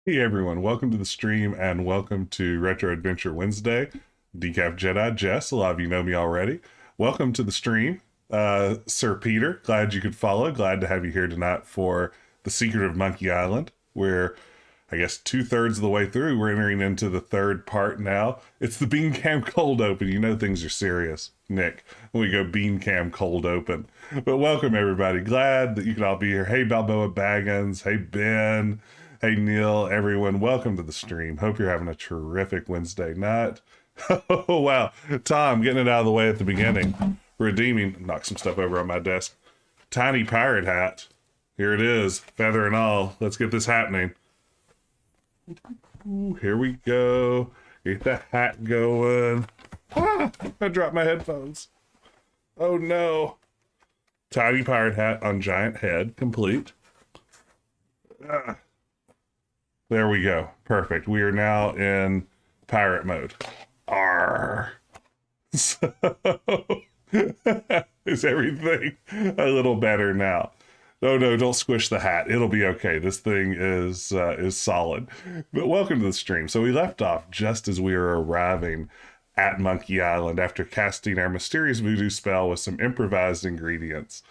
Hey everyone, welcome to the stream and welcome to Retro Adventure Wednesday. Decaf Jedi Jess, a lot of you know me already. Welcome to the stream, Sir Peter. Glad you could follow. Glad to have you here tonight for The Secret of Monkey Island. We're, I guess, 2/3 of the way through. We're entering into the third part now. It's the Bean Cam cold open. You know things are serious, Nick, when we go Bean Cam cold open. But welcome everybody. Glad that you can all be here. Hey Balboa Baggins. Hey Ben. Hey Neil, everyone, welcome to the stream. Hope you're having a terrific Wednesday night. Oh wow, Tom, getting it out of the way at the beginning. Redeeming, knock some stuff over on my desk. Tiny pirate hat. Here it is, feather and all. Let's get this happening. Ooh, here we go. Get the hat going. Ah, I dropped my headphones. Oh no. Tiny pirate hat on giant head, complete. Ah. There we go. Perfect. We are now in pirate mode. Arr. So, is everything a little better now? Oh no, don't squish the hat. It'll be okay. This thing is solid. But welcome to the stream. So we left off just as we were arriving at Monkey Island after casting our mysterious voodoo spell with some improvised ingredients.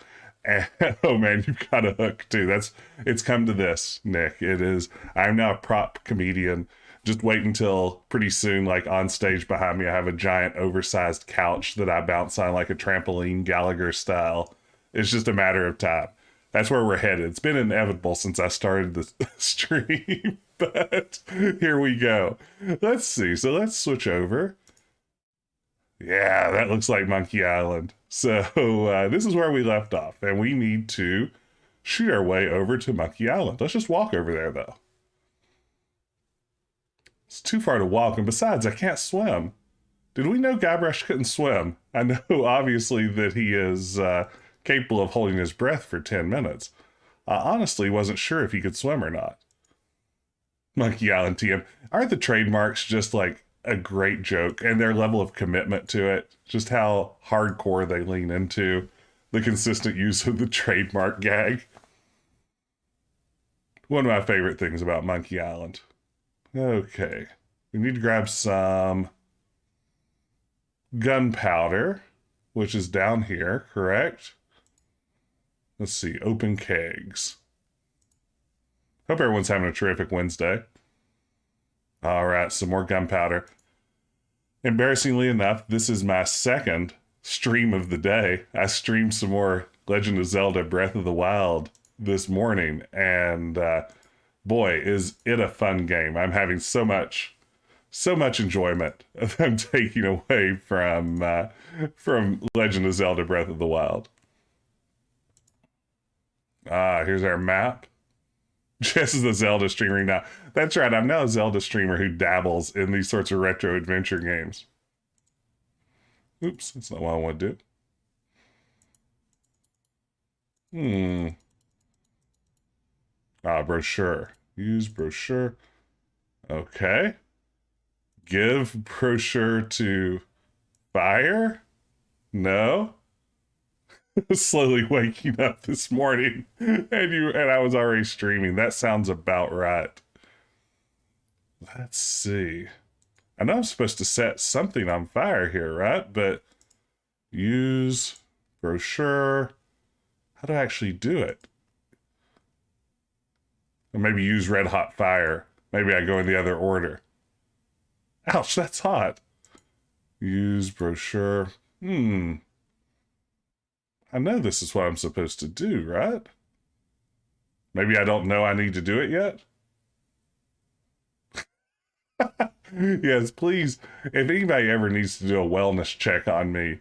And, oh man, you've got a hook too. It's come to this, Nick. It is, I'm now a prop comedian. Just wait until pretty soon, like on stage behind me, I have a giant oversized couch that I bounce on like a trampoline, Gallagher style. It's just a matter of time. That's where we're headed. It's been inevitable since I started the stream, but here we go. Let's see. So let's switch over. Yeah, that looks like Monkey Island. So this is where we left off, and we need to shoot our way over to Monkey Island. Let's just walk over there, though. It's too far to walk, and besides, I can't swim. Did we know Guybrush couldn't swim? I know, obviously, that he is capable of holding his breath for 10 minutes. I honestly wasn't sure if he could swim or not. Monkey Island TM. Aren't the trademarks just like a great joke, and their level of commitment to it, just how hardcore they lean into the consistent use of the trademark gag? One of my favorite things about Monkey Island. Okay, we need to grab some gunpowder, which is down here, correct? Let's see, open kegs. Hope everyone's having a terrific Wednesday. All right, some more gunpowder. Embarrassingly enough, this is my second stream of the day. I streamed some more Legend of Zelda Breath of the Wild this morning, and boy, is it a fun game. I'm having so much enjoyment that I'm taking away from Legend of Zelda Breath of the Wild. Ah, here's our map. Jess is a Zelda streamer now. That's right, I'm now a Zelda streamer who dabbles in these sorts of retro adventure games. Oops, that's not what I want to do. Brochure. Use brochure. Okay. Give brochure to fire? No? Slowly waking up this morning and I was already streaming. That sounds about right. Let's see. I know I'm supposed to set something on fire here, right? But use brochure. How do I actually do it? Or maybe use red hot fire. Maybe I go in the other order. Ouch, that's hot. Use brochure. I know this is what I'm supposed to do, right? Maybe I don't know I need to do it yet? Yes, please. If anybody ever needs to do a wellness check on me,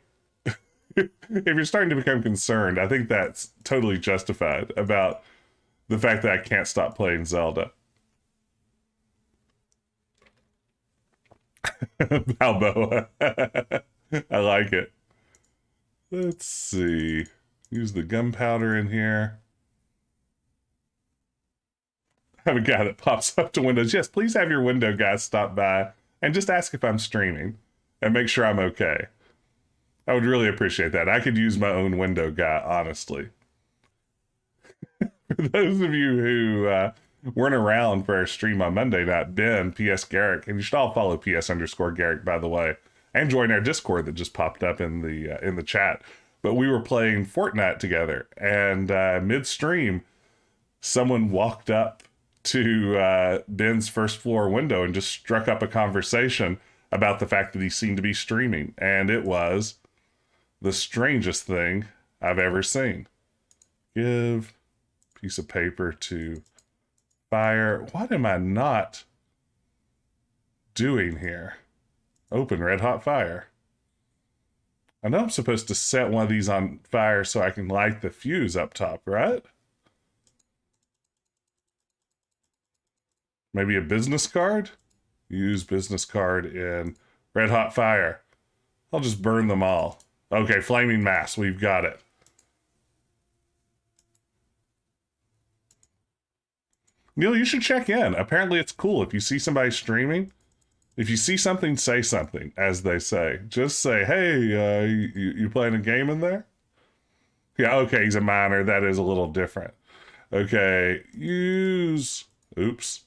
if you're starting to become concerned, I think that's totally justified about the fact that I can't stop playing Zelda. Balboa. I like it. Let's see. Use the gunpowder in here. I have a guy that pops up to windows. Yes, please have your window guys stop by and just ask if I'm streaming and make sure I'm okay. I would really appreciate that. I could use my own window guy, honestly. For those of you who weren't around for our stream on Monday night, Ben, PS Garrick, and you should all follow PS_Garrick, by the way, and join our Discord that just popped up in the chat. But we were playing Fortnite together, and midstream, someone walked up to Ben's first floor window and just struck up a conversation about the fact that he seemed to be streaming, and it was the strangest thing I've ever seen. Give piece of paper to fire. What am I not doing here? Open red hot fire. I know I'm supposed to set one of these on fire so I can light the fuse up top, right? Maybe a business card? Use business card in red hot fire. I'll just burn them all. Okay, flaming mass, we've got it. Neil, you should check in. Apparently it's cool if you see somebody streaming. If you see something, say something, as they say. Just say, hey, you playing a game in there? Yeah, okay, he's a miner. That is a little different. Okay, use... Oops.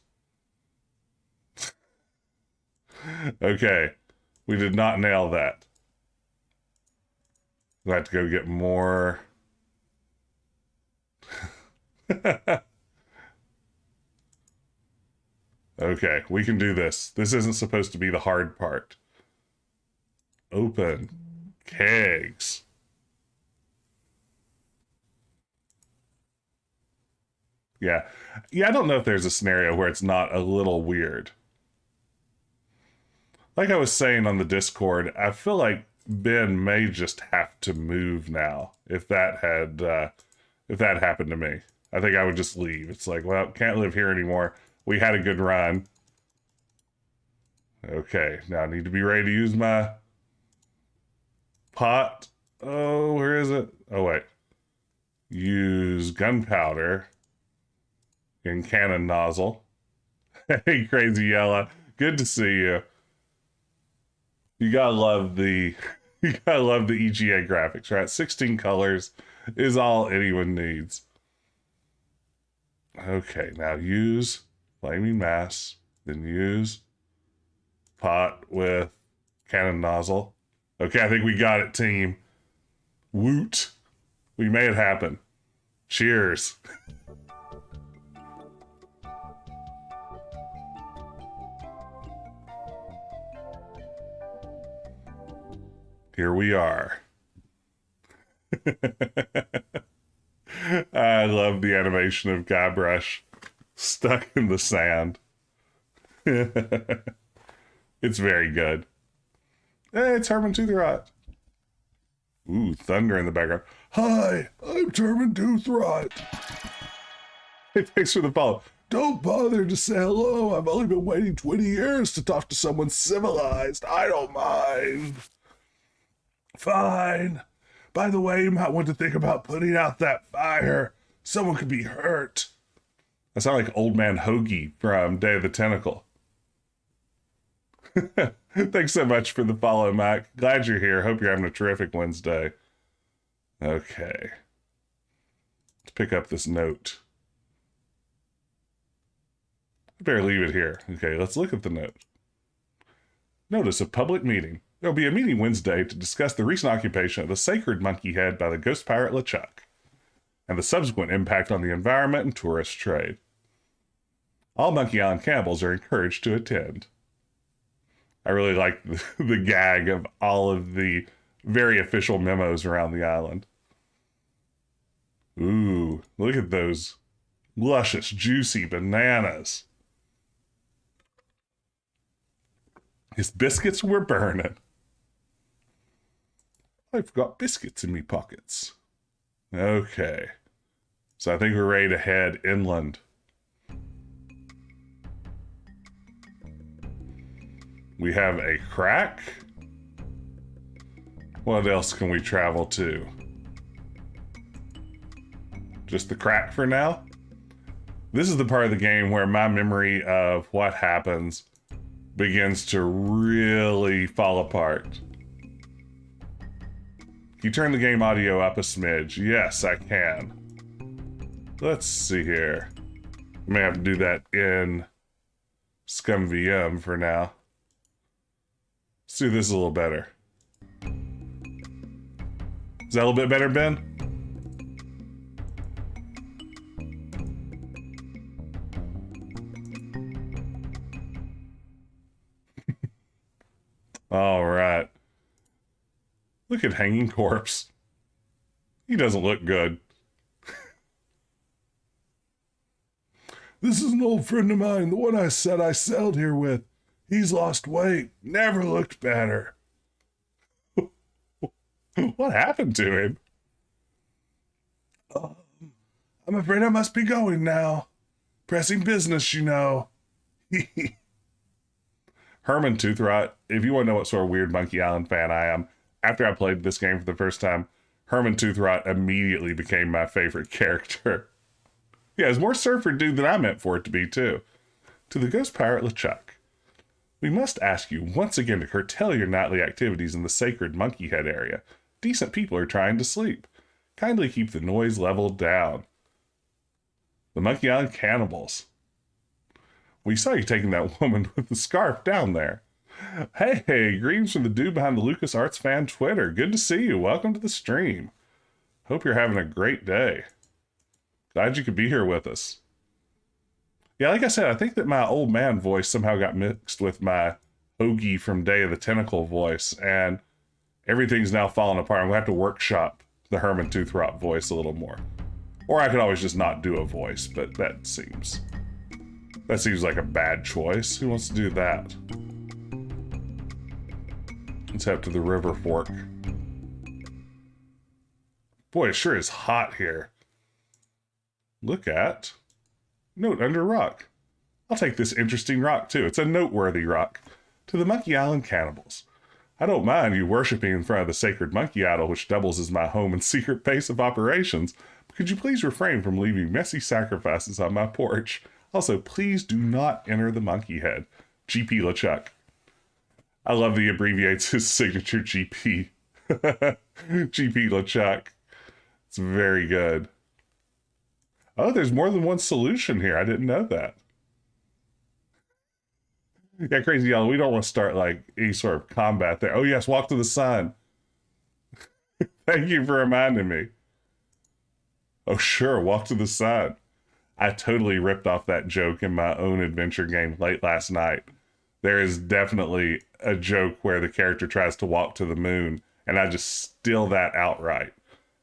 Okay, we did not nail that. I have to go get more. Okay, we can do this. This isn't supposed to be the hard part. Open kegs. Yeah. Yeah, I don't know if there's a scenario where it's not a little weird. Like I was saying on the Discord, I feel like Ben may just have to move now if that happened to me. I think I would just leave. It's like, well, can't live here anymore. We had a good run. Okay, now I need to be ready to use my pot. Oh, where is it? Oh, wait. Use gunpowder in cannon nozzle. Hey, Crazy Yella. Good to see you. You gotta love the EGA graphics, right? 16 colors is all anyone needs. Okay, now use flaming mass, then use pot with cannon nozzle. Okay, I think we got it, team. Woot. We made it happen. Cheers. Here we are. I love the animation of Guybrush stuck in the sand. It's very good. Hey, it's Herman Toothrot. Ooh, thunder in the background. Hi, I'm Herman Toothrot. Hey, thanks for the follow. Don't bother to say hello. I've only been waiting 20 years to talk to someone civilized. I don't mind. Fine. By the way, you might want to think about putting out that fire. Someone could be hurt. I sound like Old Man Hoagie from Day of the Tentacle. Thanks so much for the follow, Mike. Glad you're here. Hope you're having a terrific Wednesday. Okay. Let's pick up this note. I better leave it here. Okay, let's look at the note. Notice of public meeting. There will be a meeting Wednesday to discuss the recent occupation of the sacred monkey head by the ghost pirate LeChuck. and the subsequent impact on the environment and tourist trade. All Monkey Island cannibals are encouraged to attend. I really like the gag of all of the very official memos around the island. Ooh, look at those luscious, juicy bananas. His biscuits were burning. I've got biscuits in me pockets. Okay. So I think we're ready to head inland. We have a crack. What else can we travel to? Just the crack for now? This is the part of the game where my memory of what happens begins to really fall apart. Can you turn the game audio up a smidge? Yes, I can. Let's see here. I may have to do that in ScumVM for now. Let's do this a little better. Is that a little bit better, Ben? All right. Look at Hanging Corpse. He doesn't look good. This is an old friend of mine, the one I said I sailed here with. He's lost weight, never looked better. What happened to him? I'm afraid I must be going now. Pressing business, you know. Herman Toothrot, if you want to know what sort of weird Monkey Island fan I am, after I played this game for the first time, Herman Toothrot immediately became my favorite character. Yeah, it's more surfer dude than I meant for it to be, too. To the Ghost Pirate LeChuck, we must ask you once again to curtail your nightly activities in the sacred Monkey Head area. Decent people are trying to sleep. Kindly keep the noise level down. The Monkey Island Cannibals. We saw you taking that woman with the scarf down there. Hey, greetings from the dude behind the LucasArts fan Twitter. Good to see you. Welcome to the stream. Hope you're having a great day. Glad you could be here with us. Yeah, like I said, I think that my old man voice somehow got mixed with my Ogie from Day of the Tentacle voice, and everything's now falling apart. I'm going to have to workshop the Herman Toothrot voice a little more. Or I could always just not do a voice, but that seems like a bad choice. Who wants to do that? Let's head to the river fork. Boy, it sure is hot here. Look at note under rock. I'll take this interesting rock too. It's a noteworthy rock. To the Monkey Island Cannibals. I don't mind you worshiping in front of the sacred monkey idol, which doubles as my home and secret base of operations, but could you please refrain from leaving messy sacrifices on my porch? Also, please do not enter the monkey head. GP LeChuck. I love that he abbreviates his signature GP. GP LeChuck. It's very good. Oh, there's more than one solution here. I didn't know that. Yeah, Crazy Yellow, we don't want to start like any sort of combat there. Oh yes, walk to the sun. Thank you for reminding me. Oh sure, walk to the sun. I totally ripped off that joke in my own adventure game late last night. There is definitely a joke where the character tries to walk to the moon, and I just steal that outright.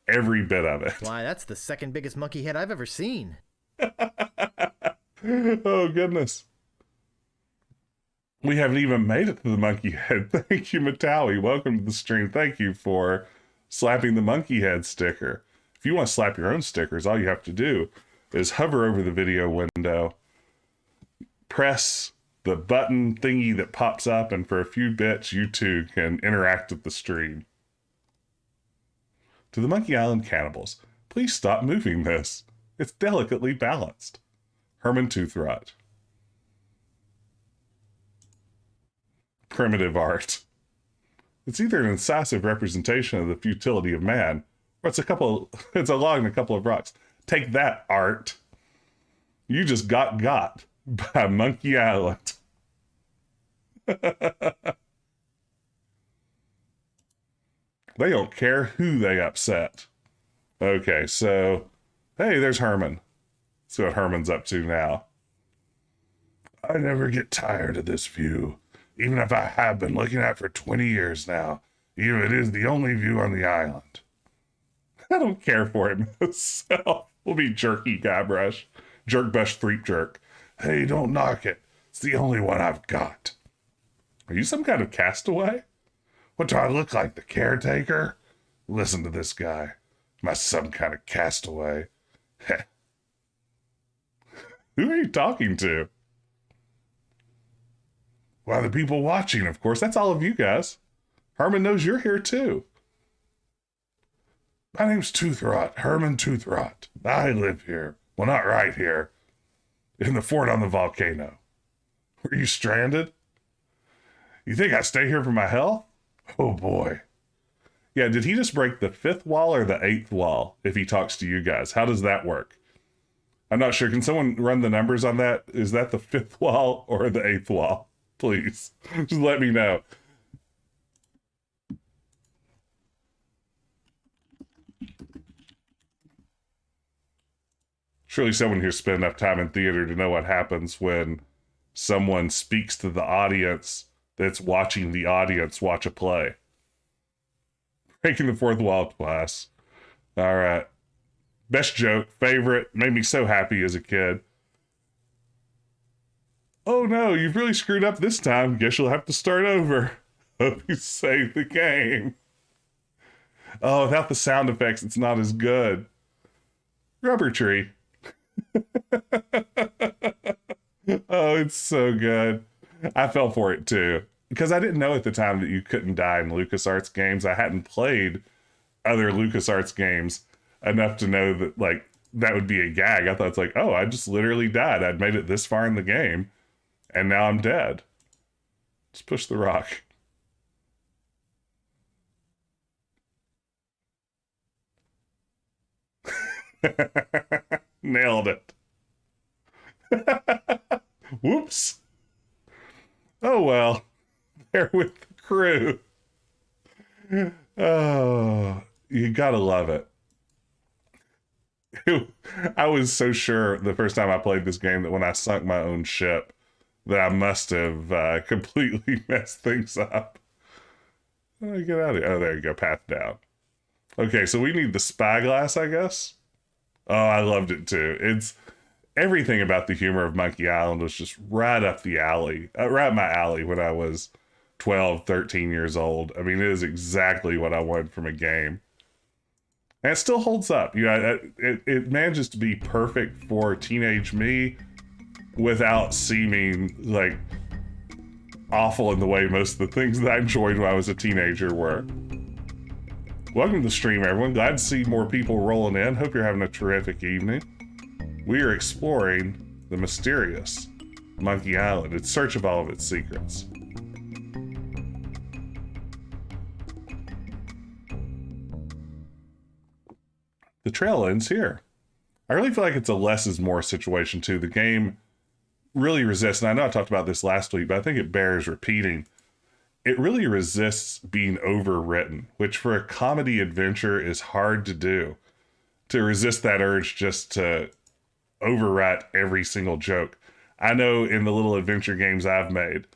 Every bit of it. Why, that's the second biggest monkey head I've ever seen. Oh, goodness. We haven't even made it to the monkey head. Thank you, Matawi. Welcome to the stream. Thank you for slapping the monkey head sticker. If you want to slap your own stickers, all you have to do is hover over the video window, press the button thingy that pops up, and for a few bits, you too can interact with the stream. To the Monkey Island Cannibals, please stop moving this. It's delicately balanced. Herman Toothrot. Primitive art. It's either an incisive representation of the futility of man, or it's a log and a couple of rocks. Take that, art. You just got by Monkey Island. They don't care who they upset. Okay, so Hey, there's Herman. Let's see what Herman's up to now. I never get tired of this view, even if I have been looking at it for 20 years now. Even if it is the only view on the island. I don't care for him myself. We'll be Jerky Guybrush. Jerk Bush Threep Jerk. Hey, don't knock it. It's the only one I've got. Are you some kind of castaway? What do I look like, the caretaker? Listen to this guy. Am I some kind of castaway? Who are you talking to? Why, the people watching, of course. That's all of you guys. Herman knows you're here, too. My name's Toothrot, Herman Toothrot. I live here. Well, not right here. In the fort on the volcano. Were you stranded? You think I stay here for my health? Oh, boy. Yeah, did he just break the 5th wall or the 8th wall if he talks to you guys? How does that work? I'm not sure. Can someone run the numbers on that? Is that the 5th wall or the 8th wall? Please, just let me know. Surely someone here spent enough time in theater to know what happens when someone speaks to the audience that's watching the audience watch a play. Breaking the 4th wall twice. All right. Best joke, favorite, made me so happy as a kid. Oh no, you've really screwed up this time. Guess you'll have to start over. Hope you saved the game. Oh, without the sound effects, it's not as good. Rubber tree. Oh, it's so good. I fell for it too. Because I didn't know at the time that you couldn't die in LucasArts games. I hadn't played other LucasArts games enough to know that, like, that would be a gag. I thought it's like, oh, I just literally died. I'd made it this far in the game, and now I'm dead. Just push the rock. Nailed it. Whoops. Oh, well. There with the crew. Oh, you gotta love it. I was so sure the first time I played this game that when I sunk my own ship, that I must have completely messed things up. How do I get out of here? Oh, there you go. Path down. Okay, so we need the spyglass, I guess. Oh, I loved it too. It's everything about the humor of Monkey Island was just right up the alley, right up my alley when I was 12, 13 years old. I mean, it is exactly what I wanted from a game. And it still holds up. You know, it manages to be perfect for teenage me without seeming like awful in the way most of the things that I enjoyed when I was a teenager were. Welcome to the stream, everyone. Glad to see more people rolling in. Hope you're having a terrific evening. We are exploring the mysterious Monkey Island in search of all of its secrets. The trail ends here. I really feel like it's a less is more situation too. The game really resists, and I know I talked about this last week, but I think it bears repeating. It really resists being overwritten, which for a comedy adventure is hard to do. To resist that urge just to overwrite every single joke. I know in the little adventure games I've made,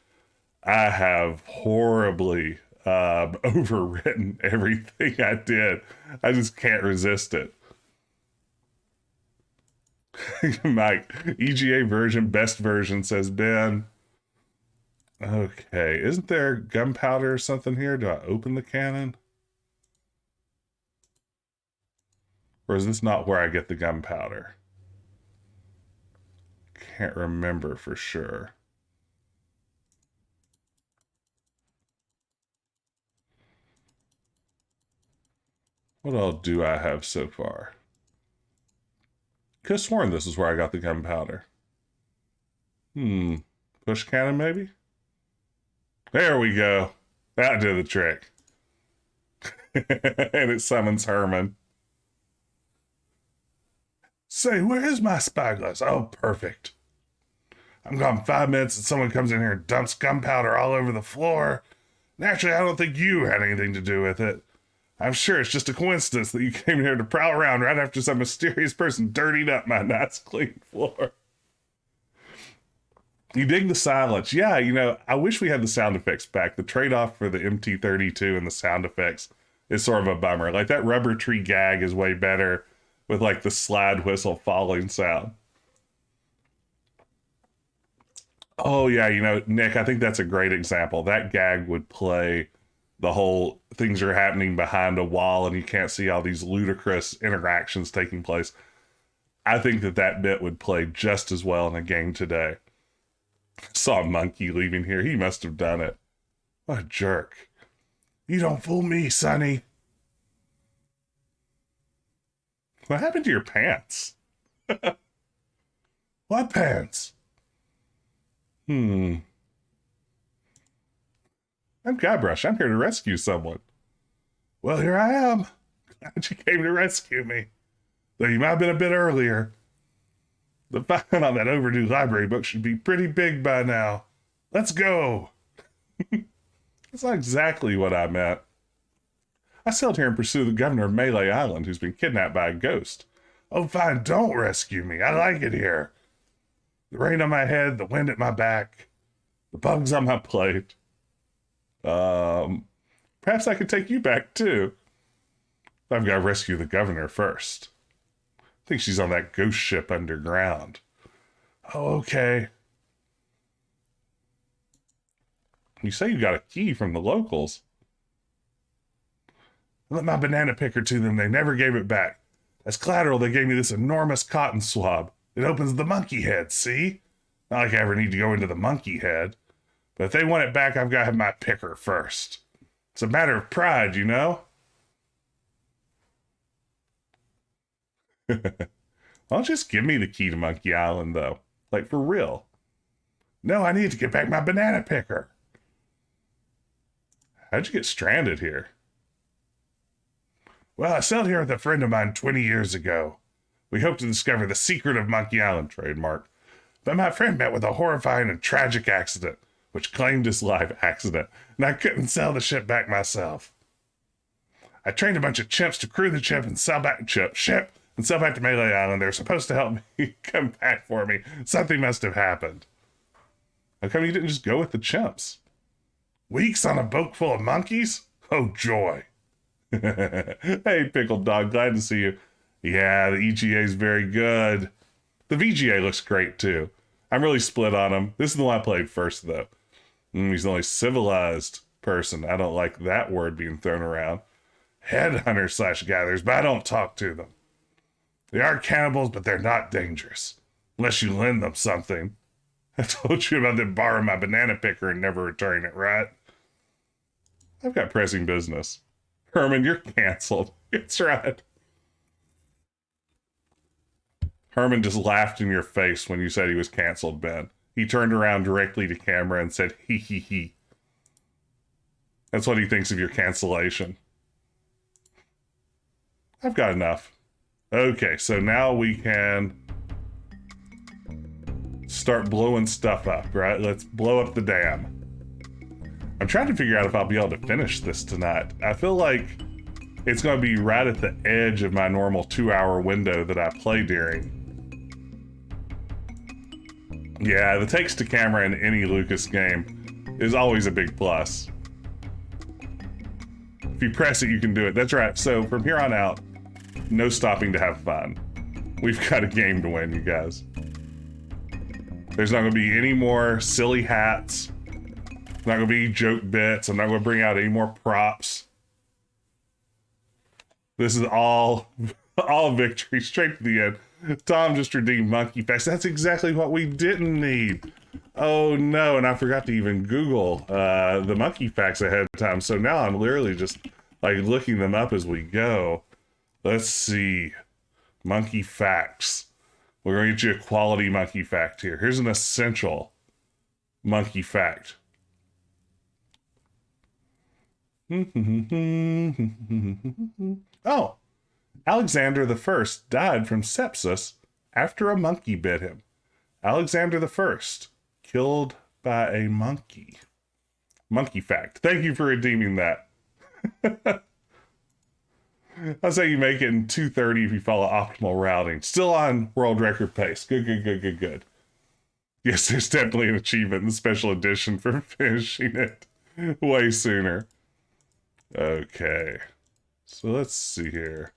I have horribly overwritten everything I did. I just can't resist it. Mike, EGA version, best version, says Ben. Okay, isn't there gunpowder or something here? Do I open the cannon? Or is this not where I get the gunpowder? Can't remember for sure. What all do I have so far? Could have sworn this is where I got the gunpowder. Push cannon maybe? There we go. That did the trick. And it summons Herman. Say, where is my spyglass? Oh, perfect. I'm gone 5 minutes and someone comes in here and dumps gunpowder all over the floor. Naturally, I don't think you had anything to do with it. I'm sure it's just a coincidence that you came here to prowl around right after some mysterious person dirtied up my nice clean floor. You dig the silence. Yeah, I wish we had the sound effects back. The trade-off for the MT32 and the sound effects is sort of a bummer. Like that rubber tree gag is way better with like the slide whistle falling sound. Oh yeah, Nick, I think that's a great example. That gag would play the whole things are happening behind a wall and you can't see all these ludicrous interactions taking place. I think that bit would play just as well in a game today. Saw a monkey leaving here. He must have done it. What a jerk. You don't fool me, Sonny. What happened to your pants? What pants? I'm Guybrush. I'm here to rescue someone. Well, here I am. Glad you came to rescue me. Though you might have been a bit earlier. The fine on that overdue library book should be pretty big by now. Let's go. That's not exactly what I meant. I sailed here in pursuit of the governor of Melee Island, who's been kidnapped by a ghost. Oh, fine, don't rescue me. I like it here. The rain on my head, the wind at my back, the bugs on my plate. Perhaps I could take you back, too. I've got to rescue the governor first. I think she's on that ghost ship underground. Oh, okay. You say you got a key from the locals. I lent my banana picker to them. They never gave it back. As collateral, they gave me this enormous cotton swab. It opens the monkey head, see? Not like I ever need to go into the monkey head. But if they want it back, I've got to have my picker first. It's a matter of pride, you know? Why don't you just give me the key to Monkey Island, though? Like, for real. No, I need to get back my banana picker. How'd you get stranded here? Well, I sailed here with a friend of mine 20 years ago. We hoped to discover the secret of Monkey Island, trademark. But my friend met with a horrifying and tragic accident, which claimed his life accident, and I couldn't sail the ship back myself. I trained a bunch of chimps to crew the ship and sail back to Melee Island. They were supposed to help me come back for me. Something must have happened. How come you didn't just go with the chimps? Weeks on a boat full of monkeys? Oh, joy. Hey, Pickled Dog, glad to see you. Yeah, the EGA is very good. The VGA looks great, too. I'm really split on him. This is the one I played first, though. He's the only civilized person. I don't like that word being thrown around. Headhunters/gatherers, but I don't talk to them. They are cannibals, but they're not dangerous. Unless you lend them something. I told you about them borrowing my banana picker and never returning it, right? I've got pressing business. Herman, you're canceled. It's right. Herman just laughed in your face when you said he was canceled, Ben. He turned around directly to camera and said, hee hee hee. That's what he thinks of your cancellation. I've got enough. Okay, so now we can start blowing stuff up, right? Let's blow up the dam. I'm trying to figure out if I'll be able to finish this tonight. I feel like it's going to be right at the edge of my normal 2-hour window that I play during. Yeah, the takes to camera in any Lucas game is always a big plus. If you press it, you can do it. That's right. So from here on out, no stopping to have fun. We've got a game to win, you guys. There's not going to be any more silly hats. Not going to be joke bits. I'm not going to bring out any more props. This is all victory, straight to the end. Tom just redeemed Monkey Facts. That's exactly what we didn't need. Oh no, and I forgot to even Google the Monkey Facts ahead of time. So now I'm literally just like looking them up as we go. Let's see. Monkey Facts. We're going to get you a quality monkey fact here. Here's an essential monkey fact. Oh, Alexander the First died from sepsis after a monkey bit him. Alexander the First, killed by a monkey. Monkey fact. Thank you for redeeming that. I'll say you make it in 2:30 if you follow optimal routing. Still on world record pace. Good, good, good, good, good. Yes, there's definitely an achievement in the special edition for finishing it way sooner. Okay. So let's see here.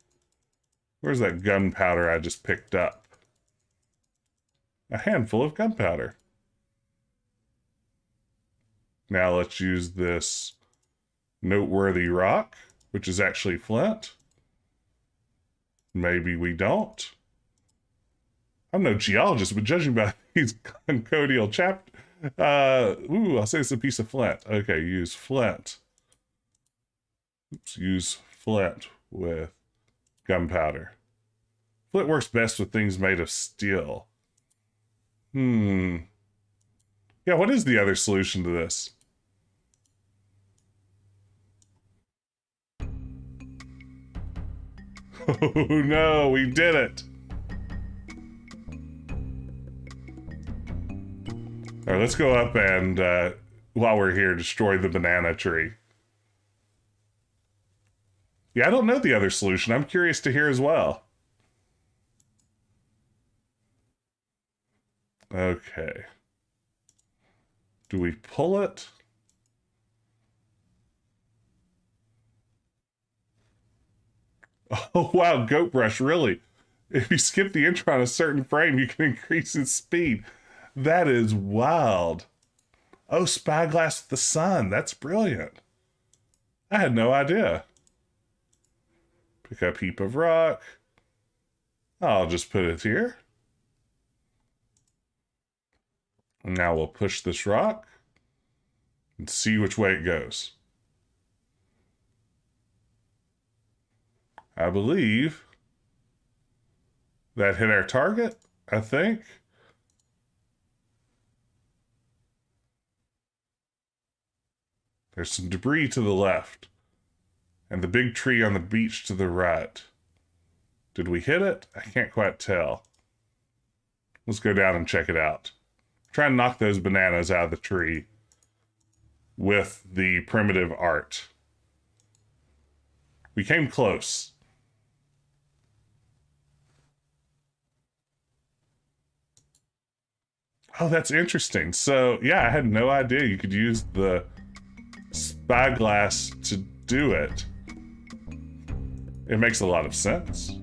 Where's that gunpowder I just picked up? A handful of gunpowder. Now let's use this noteworthy rock, which is actually flint. Maybe we don't. I'm no geologist, but judging by these concodial I'll say it's a piece of flint. Okay, use flint. Oops, use flint with gunpowder. Flint works best with things made of steel. Yeah, what is the other solution to this? Oh no, we did it! Alright, let's go up and, while we're here, destroy the banana tree. Yeah, I don't know the other solution. I'm curious to hear as well. Okay. Do we pull it? Oh, wow, Goat Brush, really? If you skip the intro on a certain frame, you can increase its speed. That is wild. Oh, Spyglass with the sun. That's brilliant. I had no idea. Pick up heap of rock. I'll just put it here. Now we'll push this rock and see which way it goes. I believe that hit our target, I think. There's some debris to the left, and the big tree on the beach to the right. Did we hit it? I can't quite tell. Let's go down and check it out. Try and knock those bananas out of the tree with the primitive art. We came close. Oh, that's interesting. So, yeah, I had no idea you could use the spyglass to do it. It makes a lot of sense.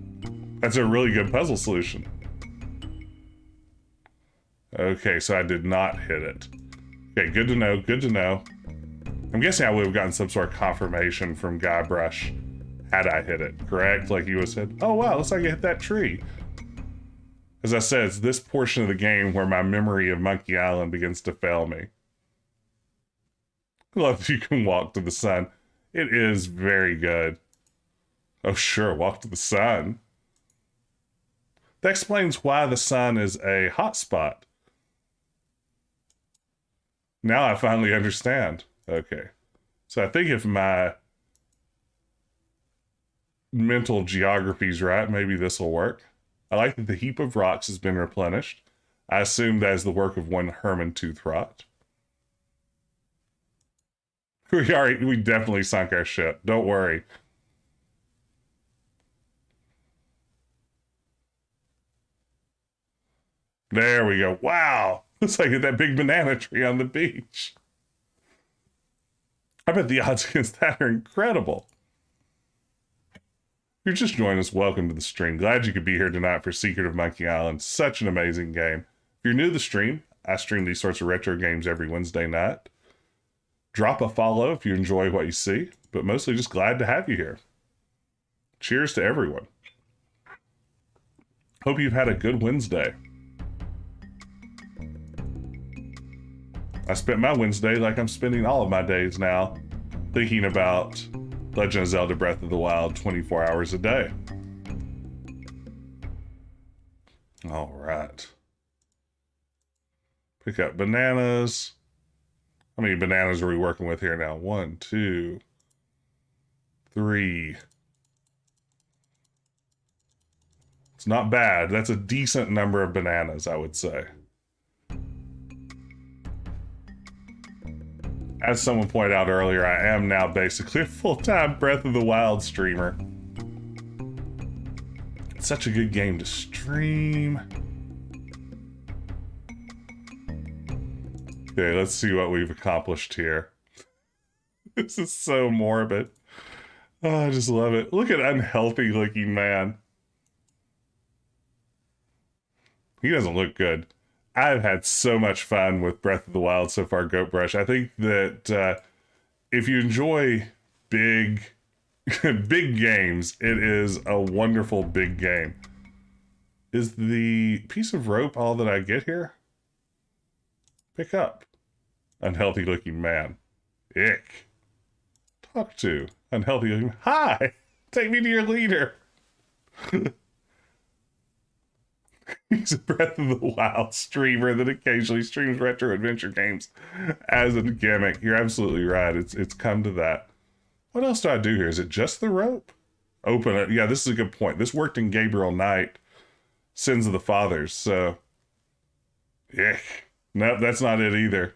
That's a really good puzzle solution. Okay, so I did not hit it. Okay, good to know, good to know. I'm guessing I would have gotten some sort of confirmation from Guybrush had I hit it, correct? Like you would have said, oh wow, looks like I hit that tree. As I said, it's this portion of the game where my memory of Monkey Island begins to fail me. I love that you can walk to the sun. It is very good. Oh sure, walk to the sun. That explains why the sun is a hotspot. Now I finally understand. Okay. So I think if my mental geography's right, maybe this will work. I like that the heap of rocks has been replenished. I assume that is the work of one Herman Toothrot. We definitely sunk our ship. Don't worry. There we go. Wow. Looks like that big banana tree on the beach. I bet the odds against that are incredible. If you're just joining us, welcome to the stream. Glad you could be here tonight for Secret of Monkey Island. Such an amazing game. If you're new to the stream, I stream these sorts of retro games every Wednesday night. Drop a follow if you enjoy what you see, but mostly just glad to have you here. Cheers to everyone. Hope you've had a good Wednesday. I spent my Wednesday like I'm spending all of my days now, thinking about Legend of Zelda Breath of the Wild 24 hours a day. All right. Pick up bananas. How many bananas are we working with here now? 1, 2, 3. It's not bad. That's a decent number of bananas, I would say. As someone pointed out earlier, I am now basically a full-time Breath of the Wild streamer. It's such a good game to stream. Okay, let's see what we've accomplished here. This is so morbid. Oh, I just love it. Look at unhealthy looking man. He doesn't look good. I've had so much fun with Breath of the Wild so far, Goat Brush. I think that if you enjoy big big games, it is a wonderful big game. Is the piece of rope all that I get here? Pick up. Unhealthy looking man. Ick. Talk to. Unhealthy looking. Hi! Take me to your leader. He's a Breath of the Wild streamer that occasionally streams retro adventure games as a gimmick. You're absolutely right. It's come to that. What else do I do here? Is it just the rope? Open it. Yeah, this is a good point. This worked in Gabriel Knight, Sins of the Fathers, so... Ick. Nope, that's not it either.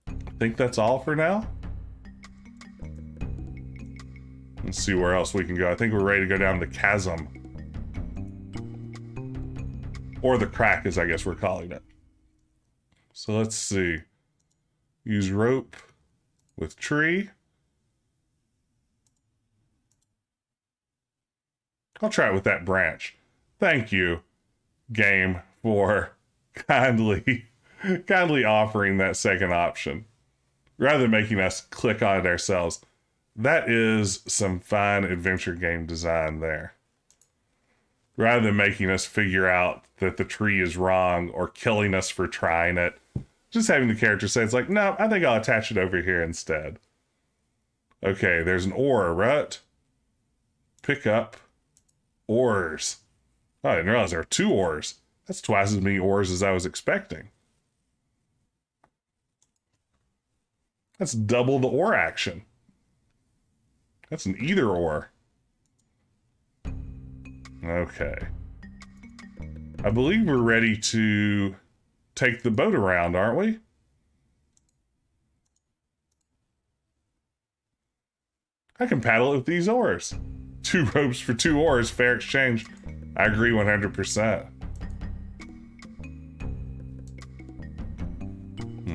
I think that's all for now. Let's see where else we can go. I think we're ready to go down the chasm. Or the crack, as I guess we're calling it. So let's see. Use rope with tree. I'll try it with that branch. Thank you, game, for kindly offering that second option. Rather than making us click on it ourselves. That is some fine adventure game design there. Rather than making us figure out that the tree is wrong or killing us for trying it, just having the character say, it's like, no, I think I'll attach it over here instead. Okay, there's an ore, right? Pick up ores. Oh, I didn't realize there were 2 ores. That's twice as many ores as I was expecting. That's double the ore action. That's an either or. Okay. I believe we're ready to take the boat around, aren't we? I can paddle it with these oars. 2 ropes for 2 oars, fair exchange. I agree 100%.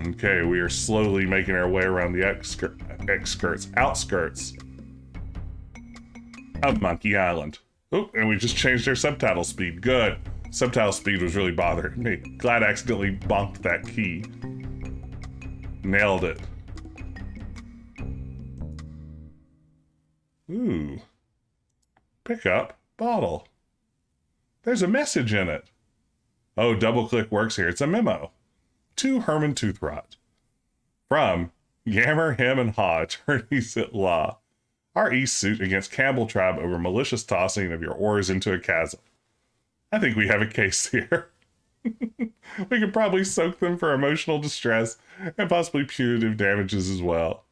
Okay, we are slowly making our way around the outskirts of Monkey Island. Oh, and we just changed our subtitle speed. Good. Subtitle speed was really bothering me. Glad I accidentally bonked that key. Nailed it. Ooh. Pick up bottle. There's a message in it. Oh, double click works here. It's a memo. To Herman Toothrot. From Yammer, Him, and Haw, attorneys at law. R.E. suit against Campbell Tribe over malicious tossing of your oars into a chasm. I think we have a case here. We could probably soak them for emotional distress and possibly punitive damages as well.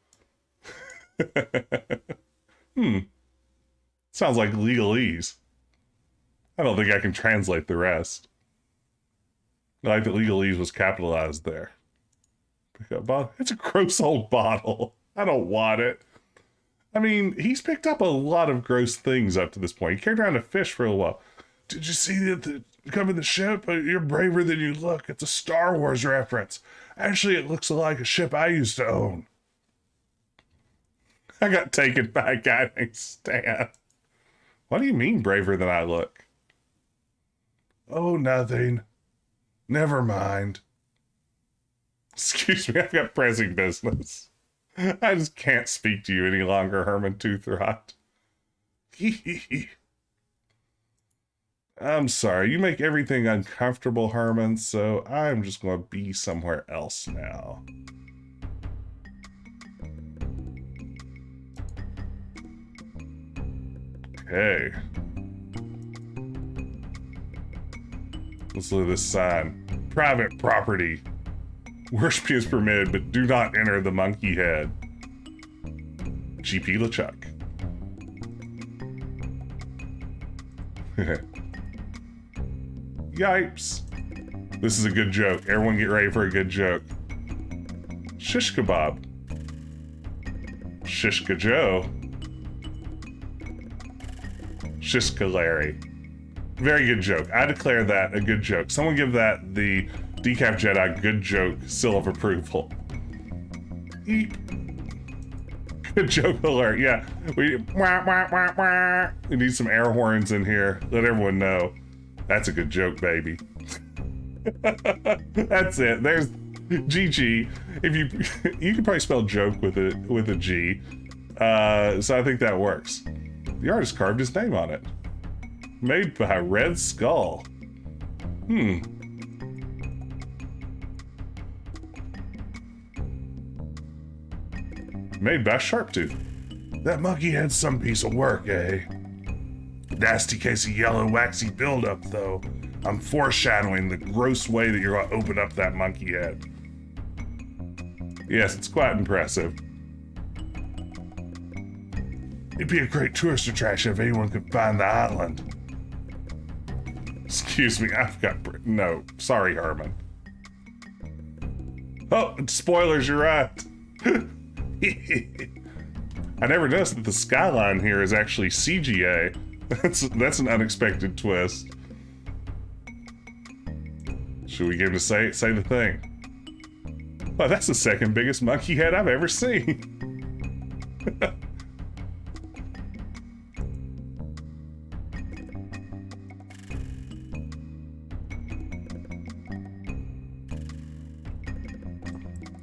Sounds like legalese. I don't think I can translate the rest. I like that legalese was capitalized there. Pick up bottle. It's a gross old bottle. I don't want it. I mean, he's picked up a lot of gross things up to this point. He carried around a fish for a while. Did you see the come in the ship? You're braver than you look. It's a Star Wars reference. Actually, it looks like a ship I used to own. I got taken by a guy named Stan. What do you mean braver than I look? Oh, nothing. Never mind. Excuse me, I've got pressing business. I just can't speak to you any longer, Herman Toothrot. I'm sorry, you make everything uncomfortable, Herman, so I'm just going to be somewhere else now. Okay. Let's look at this sign. Private property. Worshiping is permitted, but do not enter the monkey head. GP LeChuck. Yipes. This is a good joke. Everyone get ready for a good joke. Shish kebab. Shishka Joe. Shiskalari. Very good joke. I declare that a good joke. Someone give that the Decaf Jedi good joke seal of approval. Eep. Good joke alert. Yeah, we need some air horns in here. Let everyone know that's a good joke, baby. That's it. There's GG. If you can probably spell joke with a G, so I think that works. The artist carved his name on it. Made by Red Skull. Made by Sharptooth. That monkey had some piece of work, eh? Nasty case of yellow waxy buildup, though. I'm foreshadowing the gross way that you're gonna open up that monkey head. Yes, it's quite impressive. It'd be a great tourist attraction if anyone could find the island. Excuse me, I've got... No, sorry, Herman. Oh, spoilers, you're right. I never noticed that the skyline here is actually CGA. That's an unexpected twist. Should we get him to say the thing? Well, that's the second biggest monkey head I've ever seen.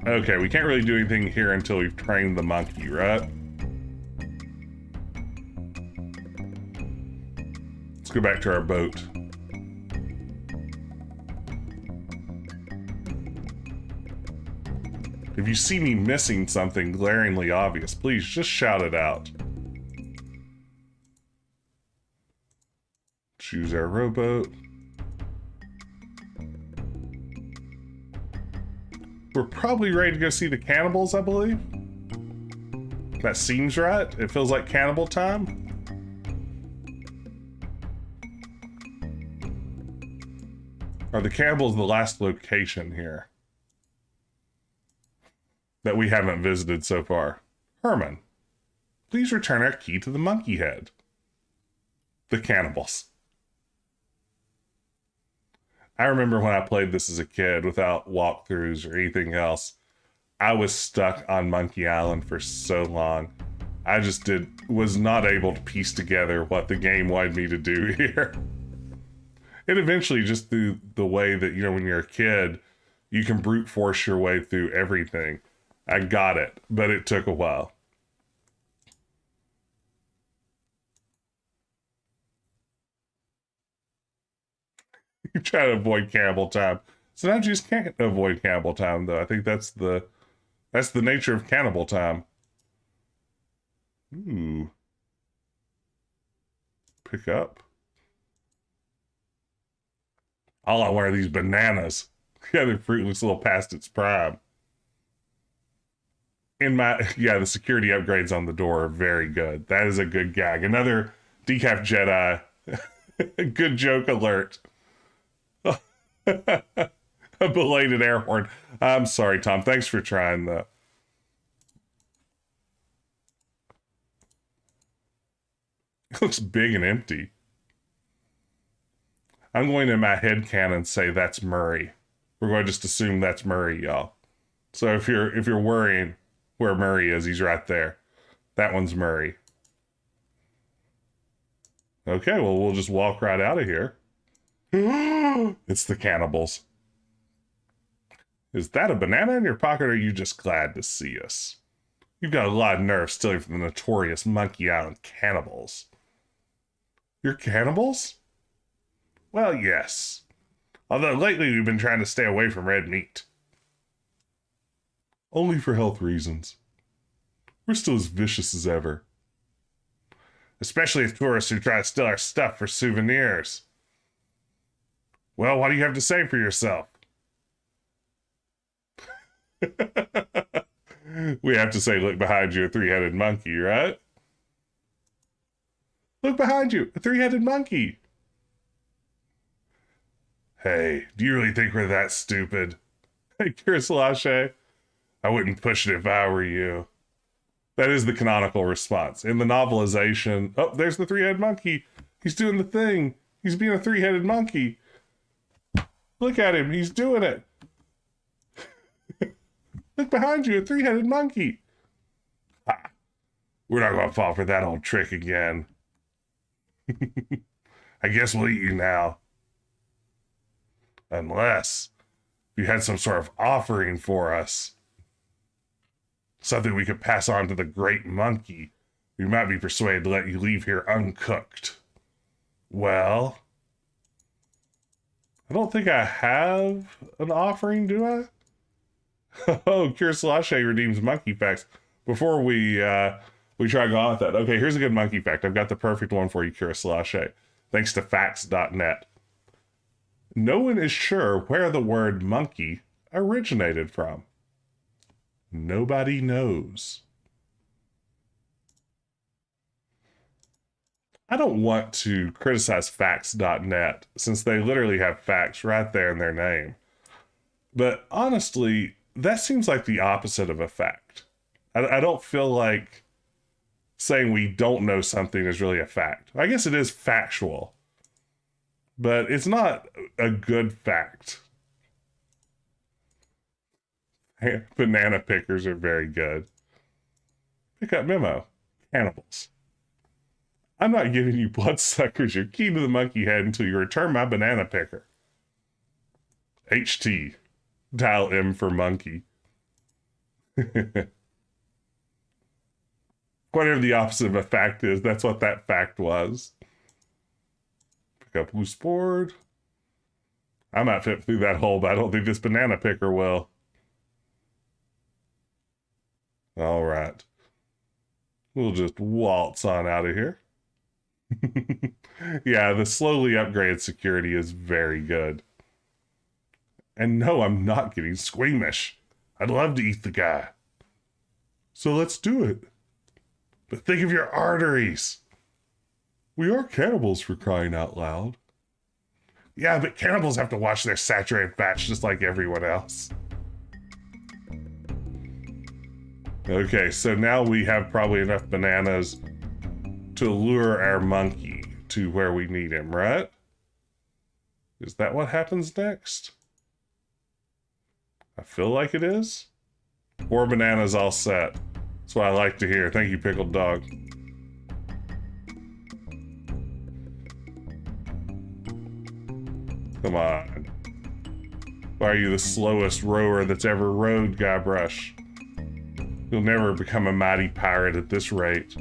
Okay, we can't really do anything here until we've trained the monkey, right? Let's go back to our boat. If you see me missing something glaringly obvious, please just shout it out. Choose our rowboat. We're probably ready to go see the cannibals, I believe. That seems right. It feels like cannibal time. Are the cannibals the last location here that we haven't visited so far? Herman, please return our key to the monkey head. The cannibals. I remember when I played this as a kid without walkthroughs or anything else, I was stuck on Monkey Island for so long. I just was not able to piece together what the game wanted me to do here. And eventually, just through the way that, you know, when you're a kid, you can brute force your way through everything. I got it, but it took a while. You try to avoid cannibal time. Sometimes you just can't avoid cannibal time, though. I think that's the nature of cannibal time. Ooh. Pick up. All I want are these bananas. Yeah, the fruit looks a little past its prime. The security upgrades on the door are very good. That is a good gag. Another Decaf Jedi. Good joke alert. A belated air horn. I'm sorry, Tom. Thanks for trying, though. It looks big and empty. I'm going to, in my head canon, say that's Murray. We're going to just assume that's Murray, y'all. So if you're worrying where Murray is, he's right there. That one's Murray. Okay, well, we'll just walk right out of here. It's the cannibals. Is that a banana in your pocket, or are you just glad to see us? You've got a lot of nerve stealing from the notorious Monkey Island cannibals. You're cannibals? Well, yes. Although lately we've been trying to stay away from red meat. Only for health reasons. We're still as vicious as ever. Especially if tourists who try to steal our stuff for souvenirs. Well, what do you have to say for yourself? We have to say, look behind you, a three-headed monkey, right? Look behind you, a three-headed monkey. Hey, do you really think we're that stupid? Hey, Chris Lachey, I wouldn't push it if I were you. That is the canonical response. In the novelization, oh, there's the three-headed monkey. He's doing the thing. He's being a three-headed monkey. Look at him. He's doing it. Look behind you, a three-headed monkey. Ah, we're not going to fall for that old trick again. I guess we'll eat you now. Unless you had some sort of offering for us. Something we could pass on to the great monkey. We might be persuaded to let you leave here uncooked. Well, I don't think I have an offering, do I? Oh, Cure Slash redeems monkey facts. Before we try to go on with that. Okay, here's a good monkey fact. I've got the perfect one for you, Cure Slash. Thanks to facts.net. No one is sure where the word monkey originated from. Nobody knows. I don't want to criticize facts.net since they literally have facts right there in their name. But honestly, that seems like the opposite of a fact. I don't feel like saying we don't know something is really a fact. I guess it is factual, but it's not a good fact. Banana pickers are very good. Pick up memo. Cannibals. I'm not giving you bloodsuckers your key to the monkey head until you return my banana picker. HT. Dial M for monkey. Whatever the opposite of a fact is, that's what that fact was. Pick up loose board. I might fit through that hole, but I don't think this banana picker will. All right. We'll just waltz on out of here. Yeah, the slowly upgraded security is very good. And no, I'm not getting squeamish. I'd love to eat the guy. So let's do it. But think of your arteries. We are cannibals, for crying out loud. Yeah, but cannibals have to watch their saturated fats just like everyone else. Okay, so now we have probably enough bananas to lure our monkey to where we need him, right? Is that what happens next? I feel like it is. 4 bananas all set. That's what I like to hear. Thank you, Pickled Dog. Come on. Why are you the slowest rower that's ever rowed, Guybrush? You'll never become a mighty pirate at this rate.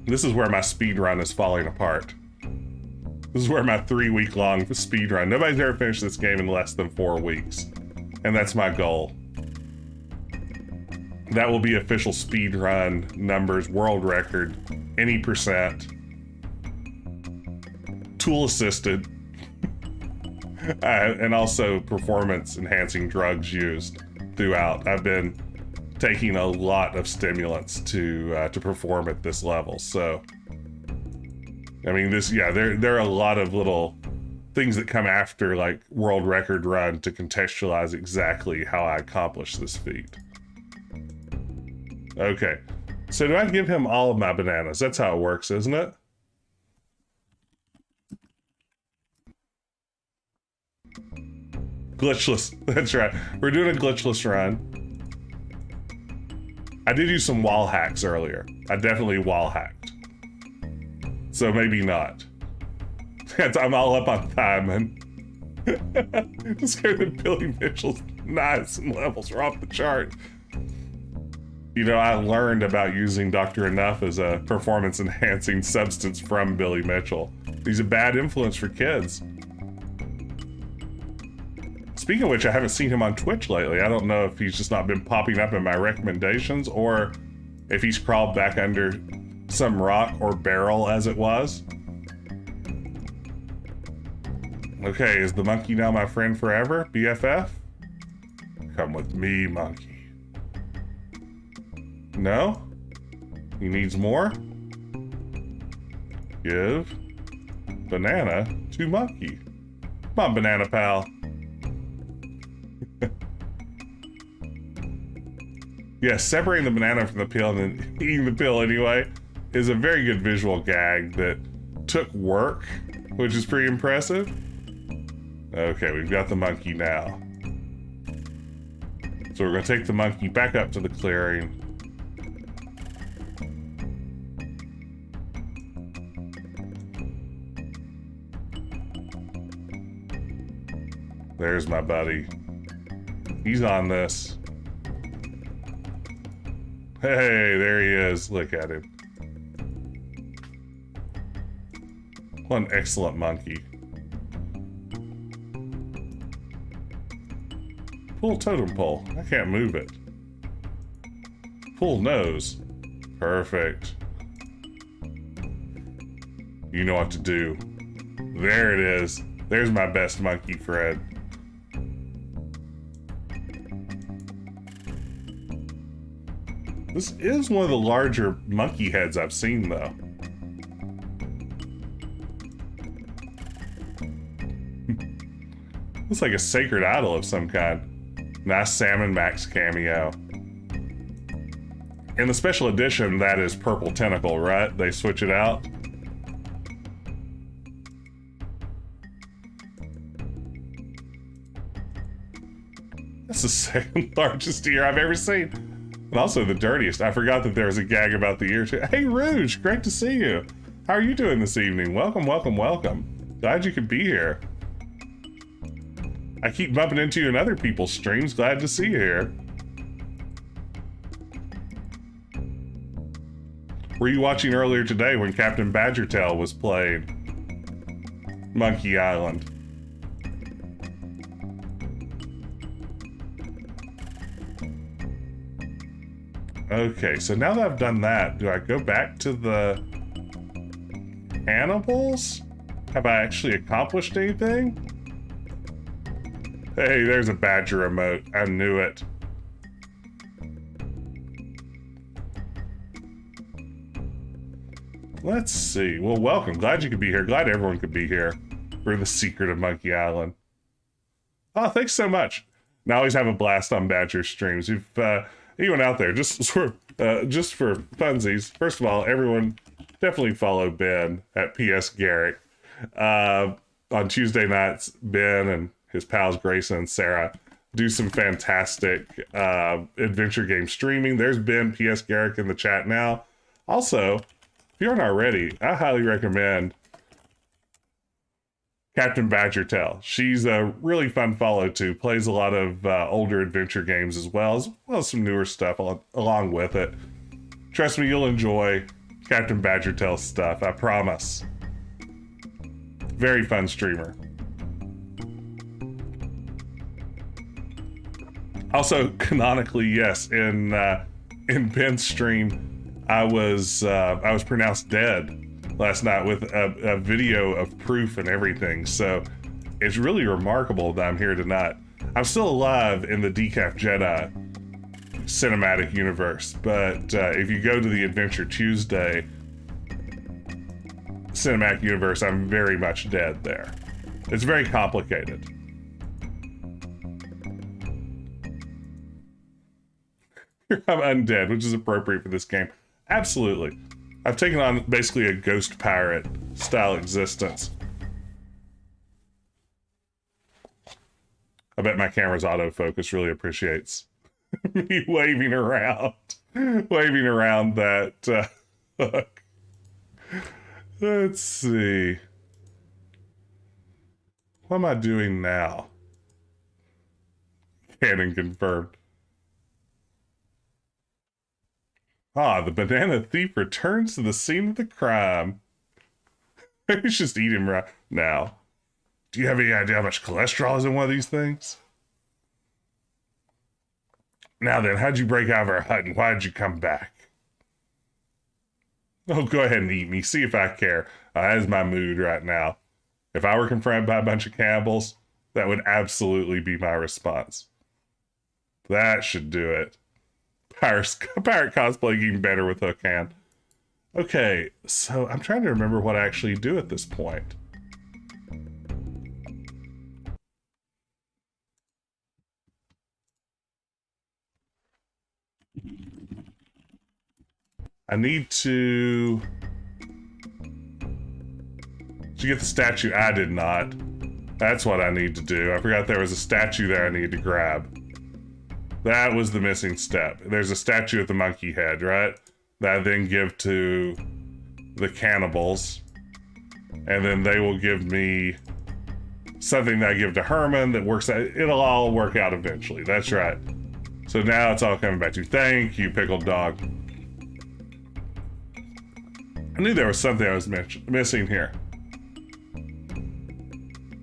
This is where my speed run is falling apart. This is where my 3-week-long speed run. Nobody's ever finished this game in less than 4 weeks. And that's my goal. That will be official speed run numbers, world record, any percent. Tool assisted. And also performance enhancing drugs used throughout. I've been taking a lot of stimulants to perform at this level. So, I mean, there are a lot of little things that come after like world record run to contextualize exactly how I accomplished this feat. Okay, so do I give him all of my bananas? That's how it works, isn't it? Glitchless, that's right. We're doing a glitchless run. I did use some wall hacks earlier. I definitely wall hacked. So maybe not. I'm all up on timing. Just scared that Billy Mitchell's knives and levels are off the chart. You know, I learned about using Dr. Enough as a performance enhancing substance from Billy Mitchell. He's a bad influence for kids. Speaking of which, I haven't seen him on Twitch lately. I don't know if he's just not been popping up in my recommendations or if he's crawled back under some rock or barrel as it was. Okay, is the monkey now my friend forever? BFF? Come with me, monkey. No? He needs more? Give banana to monkey. Come on, banana pal. Yeah, separating the banana from the peel and then eating the peel anyway is a very good visual gag that took work, which is pretty impressive. Okay, we've got the monkey now. So we're gonna take the monkey back up to the clearing. There's my buddy. He's on this. Hey, there he is. Look at him. What an excellent monkey. Pull totem pole. I can't move it. Pull nose. Perfect. You know what to do. There it is. There's my best monkey friend. This is one of the larger monkey heads I've seen, though. Looks like a sacred idol of some kind. Nice Salmon Max cameo. In the special edition, that is purple tentacle, right? They switch it out. That's the second largest ear I've ever seen. And also the dirtiest. I forgot that there was a gag about the ear too. Hey Rouge, great to see you. How are you doing this evening? Welcome, welcome, welcome. Glad you could be here. I keep bumping into you in other people's streams. Glad to see you here. Were you watching earlier today when Captain Badgertail was playing Monkey Island? Okay, so now that I've done that, do I go back to the cannibals? Have I actually accomplished anything? Hey, there's a badger emote. I knew it. Let's see. Well, welcome. Glad you could be here. Glad everyone could be here for the secret of Monkey Island. Oh, thanks so much. Now I always have a blast on Badger streams. If anyone out there, just for funsies, first of all, everyone definitely follow Ben at PS Garrick. On Tuesday nights, Ben and his pals Grayson and Sarah do some fantastic adventure game streaming. There's Ben PS Garrick in the chat now. Also, if you aren't already, I highly recommend Captain Badgertail. She's a really fun follow too. Plays a lot of older adventure games as well as some newer stuff along with it. Trust me, you'll enjoy Captain Badgertail's stuff. I promise. Very fun streamer. Also, canonically, yes, in Ben's stream, I was pronounced dead last night with a video of proof and everything. So it's really remarkable that I'm here tonight. I'm still alive in the Decaf Jedi cinematic universe, but if you go to the Adventure Tuesday cinematic universe, I'm very much dead there. It's very complicated. I'm undead, which is appropriate for this game. Absolutely. I've taken on basically a ghost pirate style existence. I bet my camera's autofocus really appreciates me waving around that hook. Let's see. What am I doing now? Canon confirmed. Ah, the banana thief returns to the scene of the crime. Maybe just eat him right now. Do you have any idea how much cholesterol is in one of these things? Now then, how'd you break out of our hut and why did you come back? Oh, go ahead and eat me. See if I care. That is my mood right now. If I were confronted by a bunch of cannibals, that would absolutely be my response. That should do it. Pirate cosplay getting better with hook hand. Okay, so I'm trying to remember what I actually do at this point. I need to... Did you get the statue? I did not. That's what I need to do. I forgot there was a statue there I need to grab. That was the missing step. There's a statue at the monkey head, right? That I then give to the cannibals. And then they will give me something that I give to Herman that works out. It'll all work out eventually. That's right. So now it's all coming back to you. Thank you, Pickled Dog. I knew there was something I was missing here.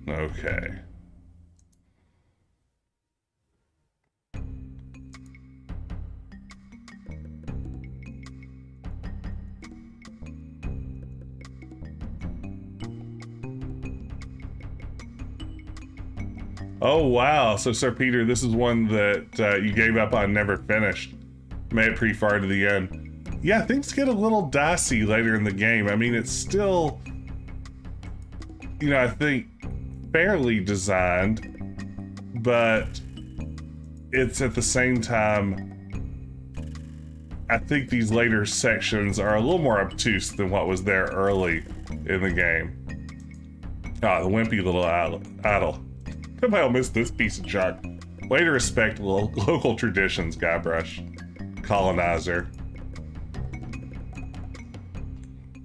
Okay. Oh, wow. So, Sir Peter, this is one that you gave up on, never finished. Made it pretty far to the end. Yeah, things get a little dicey later in the game. I mean, it's still, you know, I think fairly designed, but it's at the same time, I think these later sections are a little more obtuse than what was there early in the game. Ah, the wimpy little idol. I'll miss this piece of junk. Way to respect local traditions, Guybrush. Colonizer.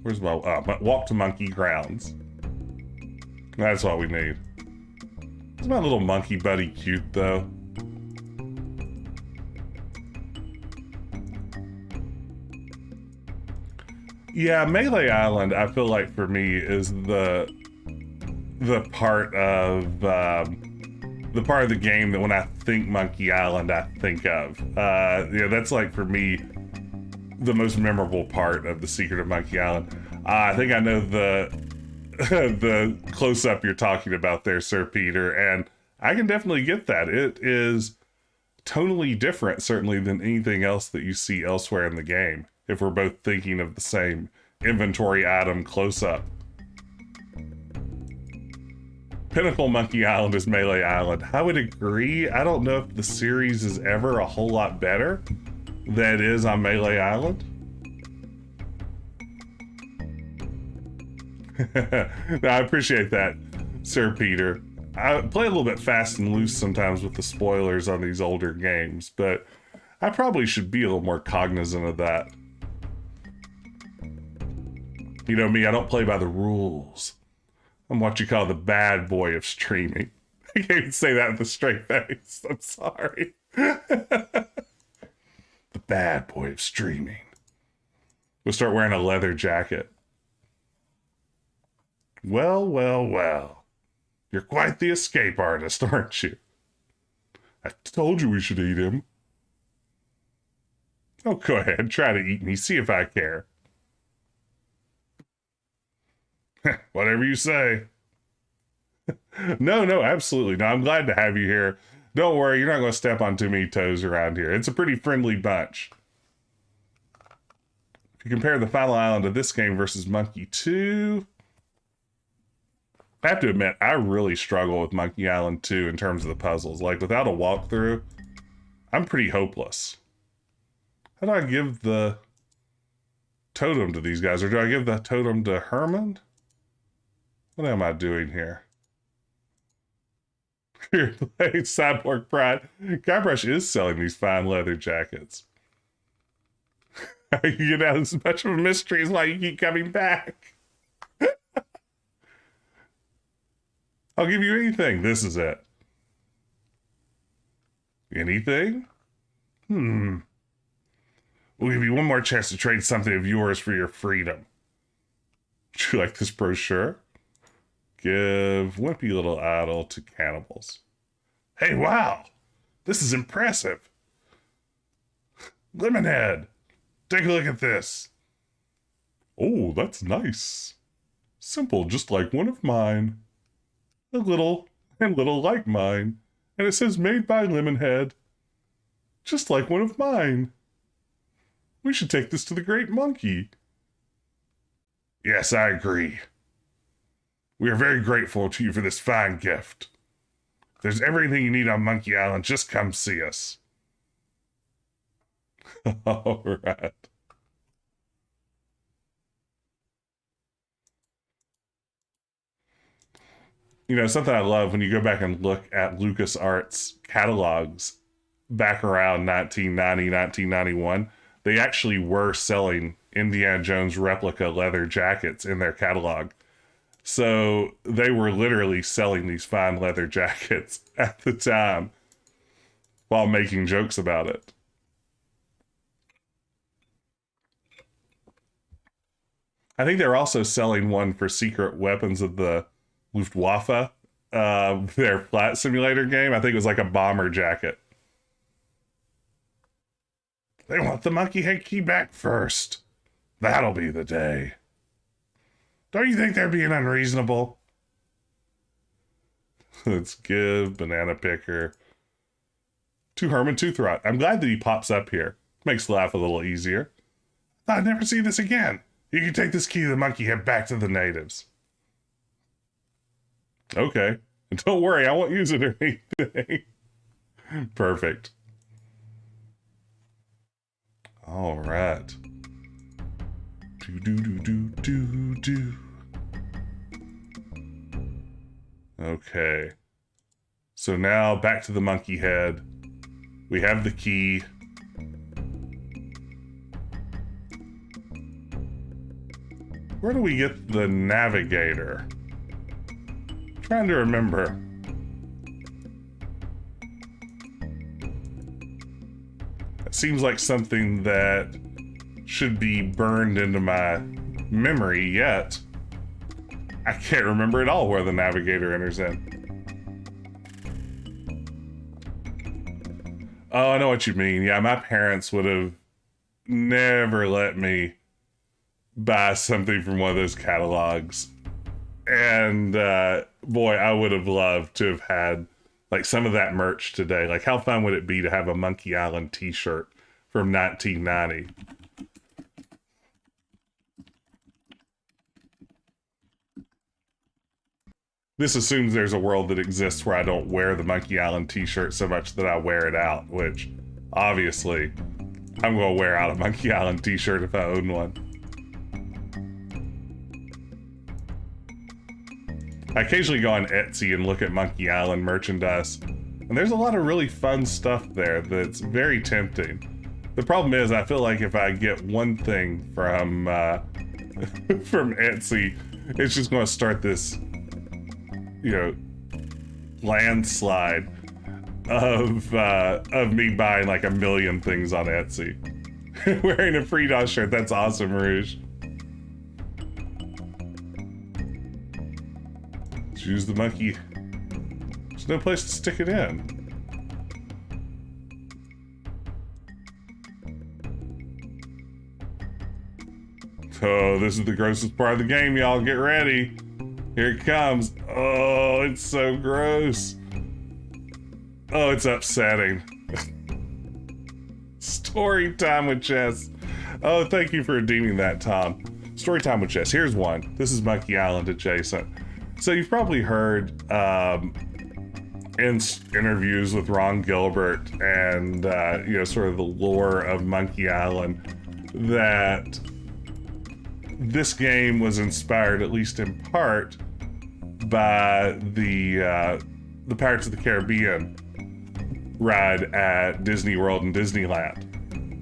Where's my walk to monkey grounds? That's what we need. Is my little monkey buddy cute though? Yeah, Melee Island, I feel like for me is the part of the game that when I think Monkey Island, I think of. Yeah, that's like for me the most memorable part of the Secret of Monkey Island. I think I know the the close up you're talking about there, Sir Peter, and I can definitely get that. It is totally different, certainly, than anything else that you see elsewhere in the game. If we're both thinking of the same inventory item close up. Pinnacle Monkey Island is Melee Island. I would agree. I don't know if the series is ever a whole lot better than it is on Melee Island. No, I appreciate that, Sir Peter. I play a little bit fast and loose sometimes with the spoilers on these older games, but I probably should be a little more cognizant of that. You know me, I don't play by the rules. I'm what you call the bad boy of streaming. I can't even say that with a straight face. I'm sorry. The bad boy of streaming. We'll start wearing a leather jacket. Well, well, well. You're quite the escape artist, aren't you? I told you we should eat him. Oh, go ahead. Try to eat me. See if I care. Whatever you say. No, absolutely. No, I'm glad to have you here. Don't worry, you're not going to step on too many toes around here. It's a pretty friendly bunch. If you compare the final island of this game versus Monkey 2, I have to admit, I really struggle with Monkey Island 2 in terms of the puzzles. Like, without a walkthrough, I'm pretty hopeless. How do I give the totem to these guys? Or do I give the totem to Herman? What am I doing here? Here, Cyborg Pride. Guybrush is selling these fine leather jackets. You get out as much of a mystery as why you keep coming back. I'll give you anything. This is it. Anything? We'll give you one more chance to trade something of yours for your freedom. Would you like this brochure? Give wimpy little idol to cannibals. Hey, wow! This is impressive. Lemonhead, take a look at this. Oh, that's nice. Simple, just like one of mine. A little like mine. And it says made by Lemonhead. Just like one of mine. We should take this to the Great Monkey. Yes, I agree. We are very grateful to you for this fine gift. If there's everything you need on Monkey Island, just come see us. All right. You know, something I love when you go back and look at LucasArts catalogs back around 1990, 1991, they actually were selling Indiana Jones replica leather jackets in their catalog. So they were literally selling these fine leather jackets at the time while making jokes about it. I think they're also selling one for secret weapons of the Luftwaffe, their flight simulator game. I think it was like a bomber jacket. They want the monkey head key back first. That'll be the day. Don't you think they're being unreasonable? Let's give Banana Picker to Herman Toothrot. I'm glad that he pops up here. Makes life a little easier. I'd never see this again. You can take this key to the monkey head back to the natives. Okay. And don't worry, I won't use it or anything. Perfect. All right. Do. Okay. So now back to the monkey head. We have the key. Where do we get the navigator? I'm trying to remember. It seems like something that should be burned into my memory, yet I can't remember at all where the navigator enters in. Oh, I know what you mean. Yeah, my parents would have never let me buy something from one of those catalogs. And boy, I would have loved to have had like some of that merch today. Like, how fun would it be to have a Monkey Island t-shirt from 1990? This assumes there's a world that exists where I don't wear the Monkey Island t-shirt so much that I wear it out, which obviously I'm going to wear out a Monkey Island t-shirt if I own one. I occasionally go on Etsy and look at Monkey Island merchandise, and there's a lot of really fun stuff there that's very tempting. The problem is, I feel like if I get one thing from from Etsy, it's just going to start this, you know, landslide of me buying like a million things on Etsy. Wearing a Frida shirt, that's awesome, Rouge. Use the monkey. There's no place to stick it in. Oh, this is the grossest part of the game, y'all. Get ready. Here it comes. Oh, it's so gross. Oh, it's upsetting. Story time with Jess. Oh, thank you for redeeming that, Tom. Story time with Jess. Here's one. This is Monkey Island adjacent. So you've probably heard in interviews with Ron Gilbert and you know, sort of the lore of Monkey Island, that this game was inspired, at least in part, by the Pirates of the Caribbean ride at Disney World and Disneyland.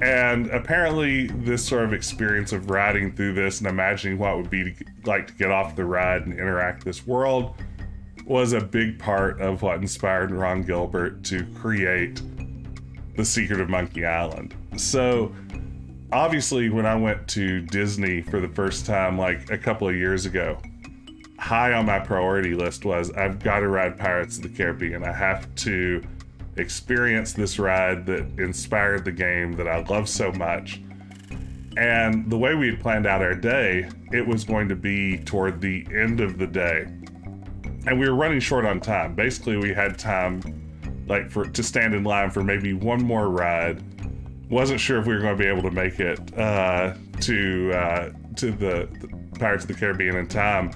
And apparently this sort of experience of riding through this and imagining what it would be like to get off the ride and interact this world was a big part of what inspired Ron Gilbert to create The Secret of Monkey Island. So obviously when I went to Disney for the first time like a couple of years ago, high on my priority list was, I've got to ride Pirates of the Caribbean. I have to experience this ride that inspired the game that I love so much. And the way we had planned out our day, it was going to be toward the end of the day. And we were running short on time. Basically, we had time like to stand in line for maybe one more ride. Wasn't sure if we were going to be able to make it to the Pirates of the Caribbean in time.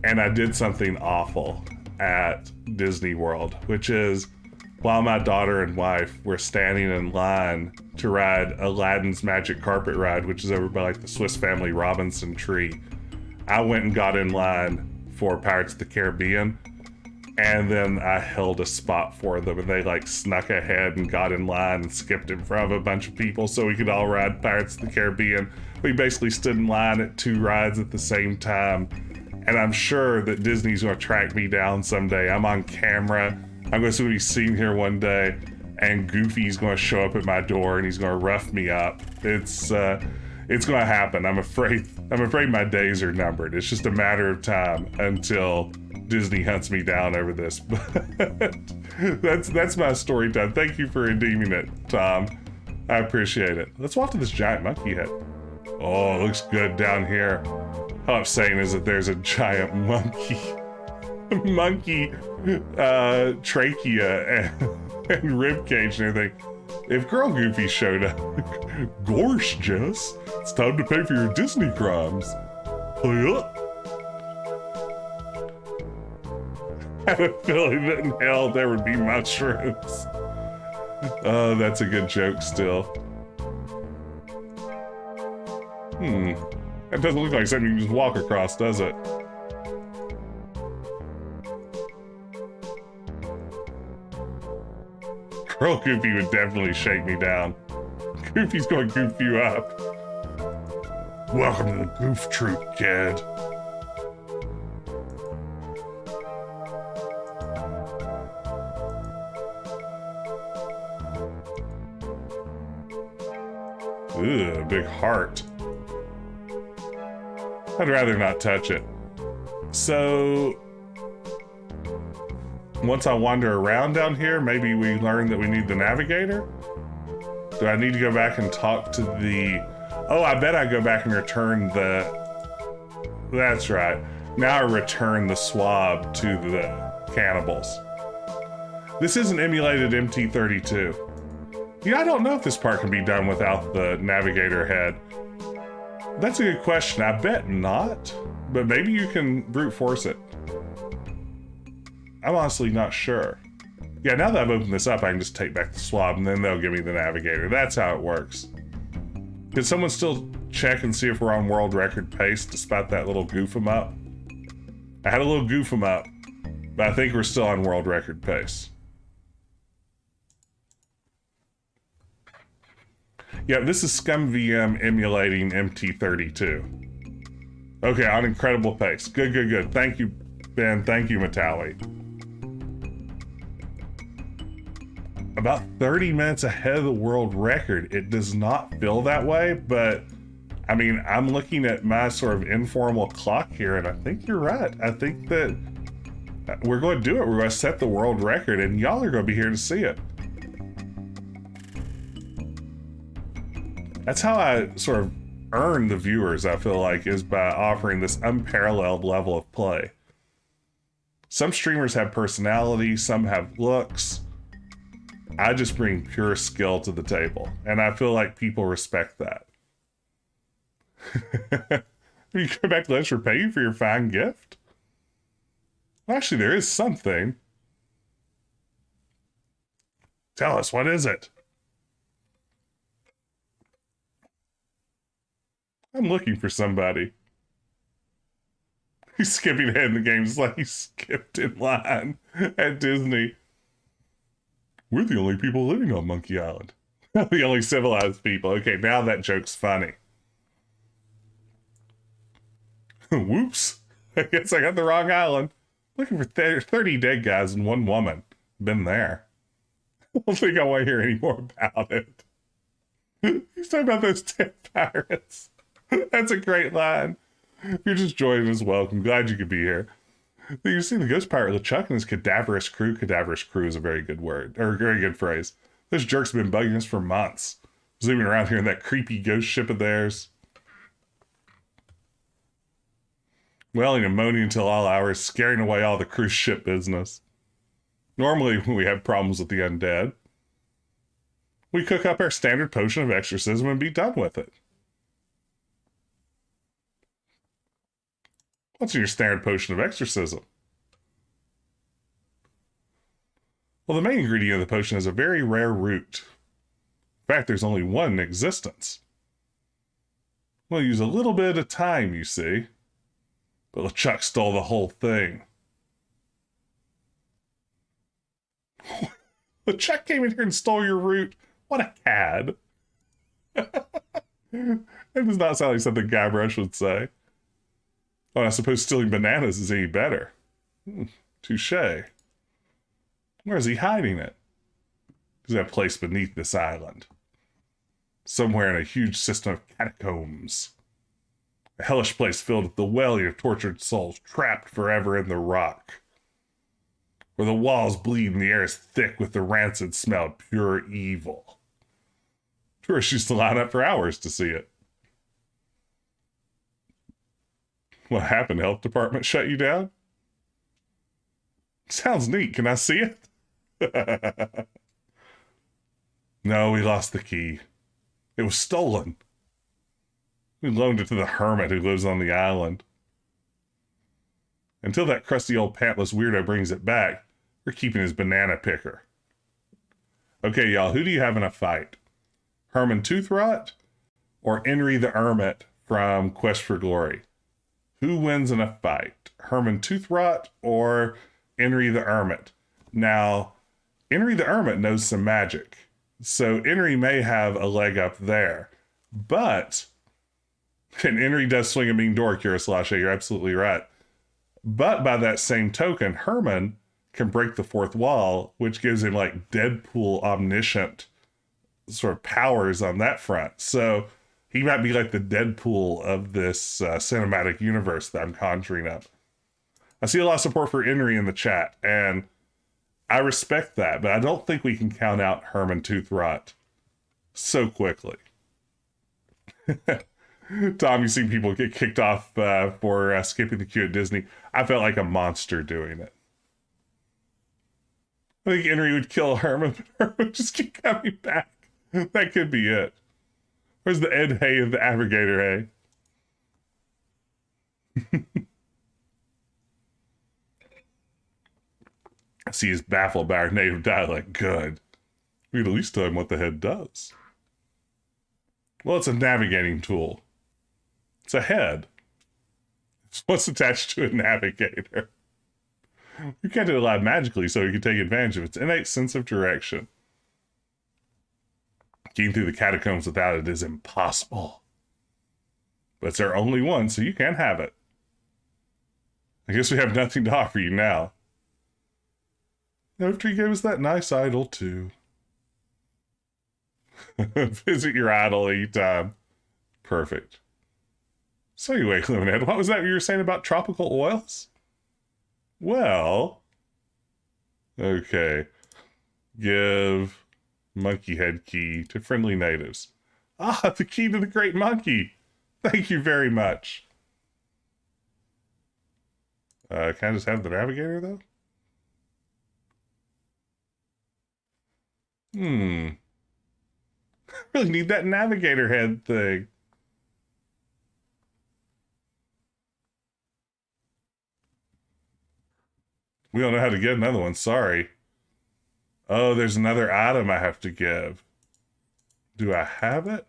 And I did something awful at Disney World, which is while my daughter and wife were standing in line to ride Aladdin's Magic Carpet Ride, which is over by like the Swiss Family Robinson tree, I went and got in line for Pirates of the Caribbean, and then I held a spot for them, and they like snuck ahead and got in line and skipped in front of a bunch of people so we could all ride Pirates of the Caribbean. We basically stood in line at 2 rides at the same time, and I'm sure that Disney's gonna track me down someday. I'm on camera. I'm going to be seen here one day, and Goofy's going to show up at my door and he's going to rough me up. It's going to happen. I'm afraid my days are numbered. It's just a matter of time until Disney hunts me down over this. But that's my story time. Thank you for redeeming it, Tom. I appreciate it. Let's walk to this giant monkey head. Oh, it looks good down here. All I'm saying is that there's a giant monkey trachea and rib cage and everything. If Girl Goofy showed up, gosh, Jess, it's time to pay for your Disney crimes. Play up. I have a feeling that in hell there would be mushrooms. Oh, that's a good joke still. That doesn't look like something you can just walk across, does it? Girl Goofy would definitely shake me down. Goofy's going to goof you up. Welcome to the Goof Troop, kid. Ugh, a big heart. I'd rather not touch it. So, once I wander around down here, maybe we learn that we need the navigator? Do I need to go back and talk to the... Oh, I bet I go back and return the... That's right. Now I return the swab to the cannibals. This is an emulated MT-32. Yeah, I don't know if this part can be done without the navigator head. That's a good question. I bet not, but maybe you can brute force it. I'm honestly not sure. Yeah, now that I've opened this up, I can just take back the swab and then they'll give me the navigator. That's how it works. Can someone still check and see if we're on world record pace despite that little goof 'em up? I had a little goof 'em up, but I think we're still on world record pace. Yeah, this is ScumVM emulating MT-32. Okay, on incredible pace. Good, good, good. Thank you, Ben. Thank you, Metalli. About 30 minutes ahead of the world record. It does not feel that way, but I mean, I'm looking at my sort of informal clock here, and I think you're right. I think that we're going to do it. We're going to set the world record, and y'all are going to be here to see it. That's how I sort of earn the viewers, I feel like, is by offering this unparalleled level of play. Some streamers have personality, some have looks. I just bring pure skill to the table, and I feel like people respect that. You come back to lunch for pay you for your fine gift? Well, actually, there is something. Tell us, what is it? I'm looking for somebody. He's skipping ahead in the game just like he skipped in line at Disney. We're the only people living on Monkey Island. The only civilized people. Okay, now that joke's funny. Whoops. I guess I got the wrong island. Looking for 30 dead guys and 1 woman. Been there. I don't think I want to hear any more about it. He's talking about those 10 pirates. That's a great line. If you're just joining us, welcome. Glad you could be here. You see the ghost pirate LeChuck and his cadaverous crew. Cadaverous crew is a very good word, or a very good phrase. Those jerks have been bugging us for months. Zooming around here in that creepy ghost ship of theirs. Welling ammonia until all hours, scaring away all the cruise ship business. Normally, when we have problems with the undead, we cook up our standard potion of exorcism and be done with it. What's in your standard potion of exorcism? Well, the main ingredient of the potion is a very rare root. In fact, there's only one in existence. We'll use a little bit of time, you see. But LeChuck stole the whole thing. LeChuck came in here and stole your root. What a cad. That does not sound like something Guybrush would say. Oh, I suppose stealing bananas is any better. Touche. Where is he hiding it? Is that place beneath this island? Somewhere in a huge system of catacombs. A hellish place filled with the wailing of tortured souls trapped forever in the rock. Where the walls bleed and the air is thick with the rancid smell of pure evil. Tourists used to line up for hours to see it. What happened? Health department shut you down? Sounds neat. Can I see it? No, we lost the key. It was stolen. We loaned it to the hermit who lives on the island. Until that crusty old pantless weirdo brings it back, we're keeping his banana picker. Okay, y'all, who do you have in a fight? Herman Toothrot or Henry the Hermit from Quest for Glory? Who wins in a fight? Herman Toothrot or Henry the Hermit? Now, Henry the Hermit knows some magic, so Henry may have a leg up there. But, and Henry does swing a mean door, Kira Slashe, you're absolutely right. But by that same token, Herman can break the fourth wall, which gives him like Deadpool omniscient sort of powers on that front. So he might be like the Deadpool of this cinematic universe that I'm conjuring up. I see a lot of support for Henry in the chat, and I respect that, but I don't think we can count out Herman Toothrot so quickly. Tom, you see people get kicked off for skipping the queue at Disney. I felt like a monster doing it. I think Henry would kill Herman, but Herman would just keep coming back. That could be it. Where's the Ed Hay of the Aggregator Hay? I see he's baffled by our native dialect. Good. We could at least tell him what the head does. Well, it's a navigating tool. It's a head. It's what's attached to a navigator. You can't do it live magically, so you can take advantage of its innate sense of direction. Getting through the catacombs without it is impossible. But it's our only one, so you can have it. I guess we have nothing to offer you now. After you gave us that nice idol, too. Visit your idol anytime. Perfect. So anyway, Lemonhead, what was that you were saying about tropical oils? Well, okay. Give monkey head key to friendly natives. Ah, the key to the great monkey. Thank you very much. Can I just have the navigator, though? I really need that navigator head thing. We don't know how to get another one, sorry. Oh, there's another item I have to give. Do I have it?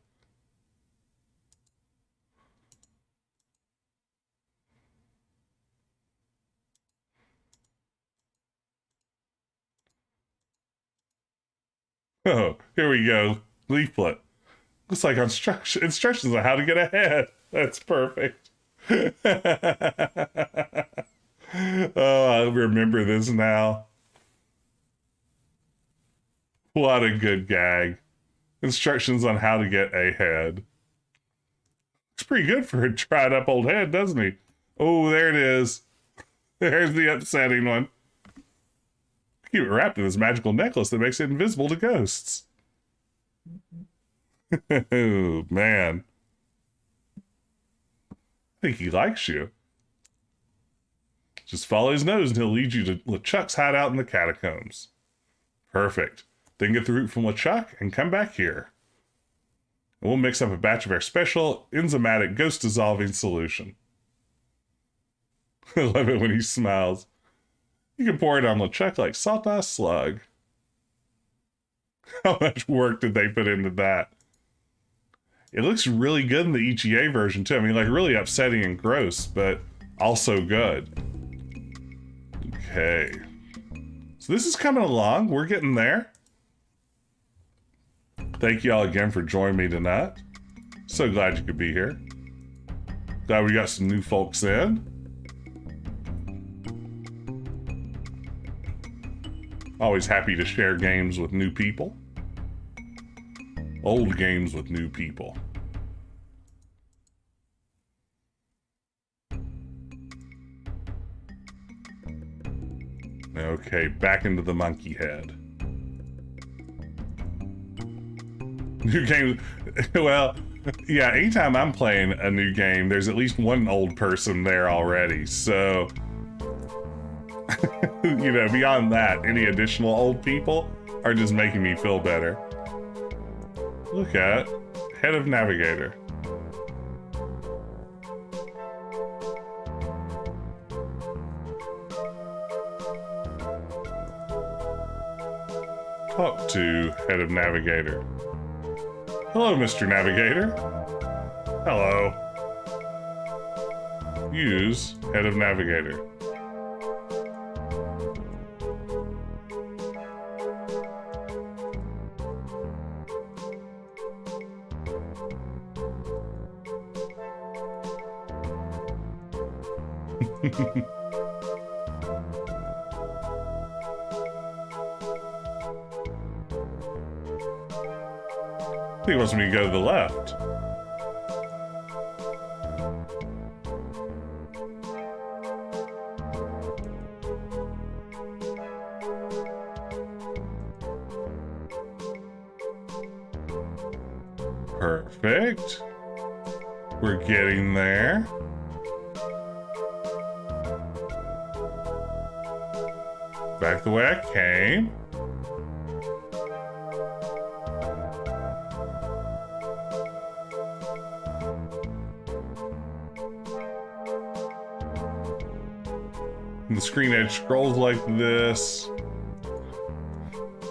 Oh, here we go. Leaflet. Looks like instructions on how to get ahead. That's perfect. Oh, I remember this now. What a good gag. Instructions on how to get ahead. Looks pretty good for a dried up old head, doesn't he? Oh, there it is. There's the upsetting one. Keep it wrapped in this magical necklace that makes it invisible to ghosts. Oh, man. I think he likes you. Just follow his nose and he'll lead you to LeChuck's hideout in the catacombs. Perfect. Then get the root from LeChuck and come back here. And we'll mix up a batch of our special enzymatic ghost dissolving solution. I love it when he smiles. You can pour it on LeChuck like salt on a slug. How much work did they put into that? It looks really good in the EGA version too. I mean, like really upsetting and gross, but also good. Okay. So this is coming along. We're getting there. Thank y'all again for joining me tonight. So glad you could be here. Glad we got some new folks in. Always happy to share games with new people. Old games with new people. Okay, back into the monkey head. New game. Well, yeah, anytime I'm playing a new game, there's at least one old person there already. So, you know, beyond that, any additional old people are just making me feel better. Look at Head of Navigator. Talk to Head of Navigator. Hello, Mr. Navigator. Hello. Use Head of Navigator. He wants me to go to the left. Perfect. We're getting there. Back the way I came. And the screen edge scrolls like this.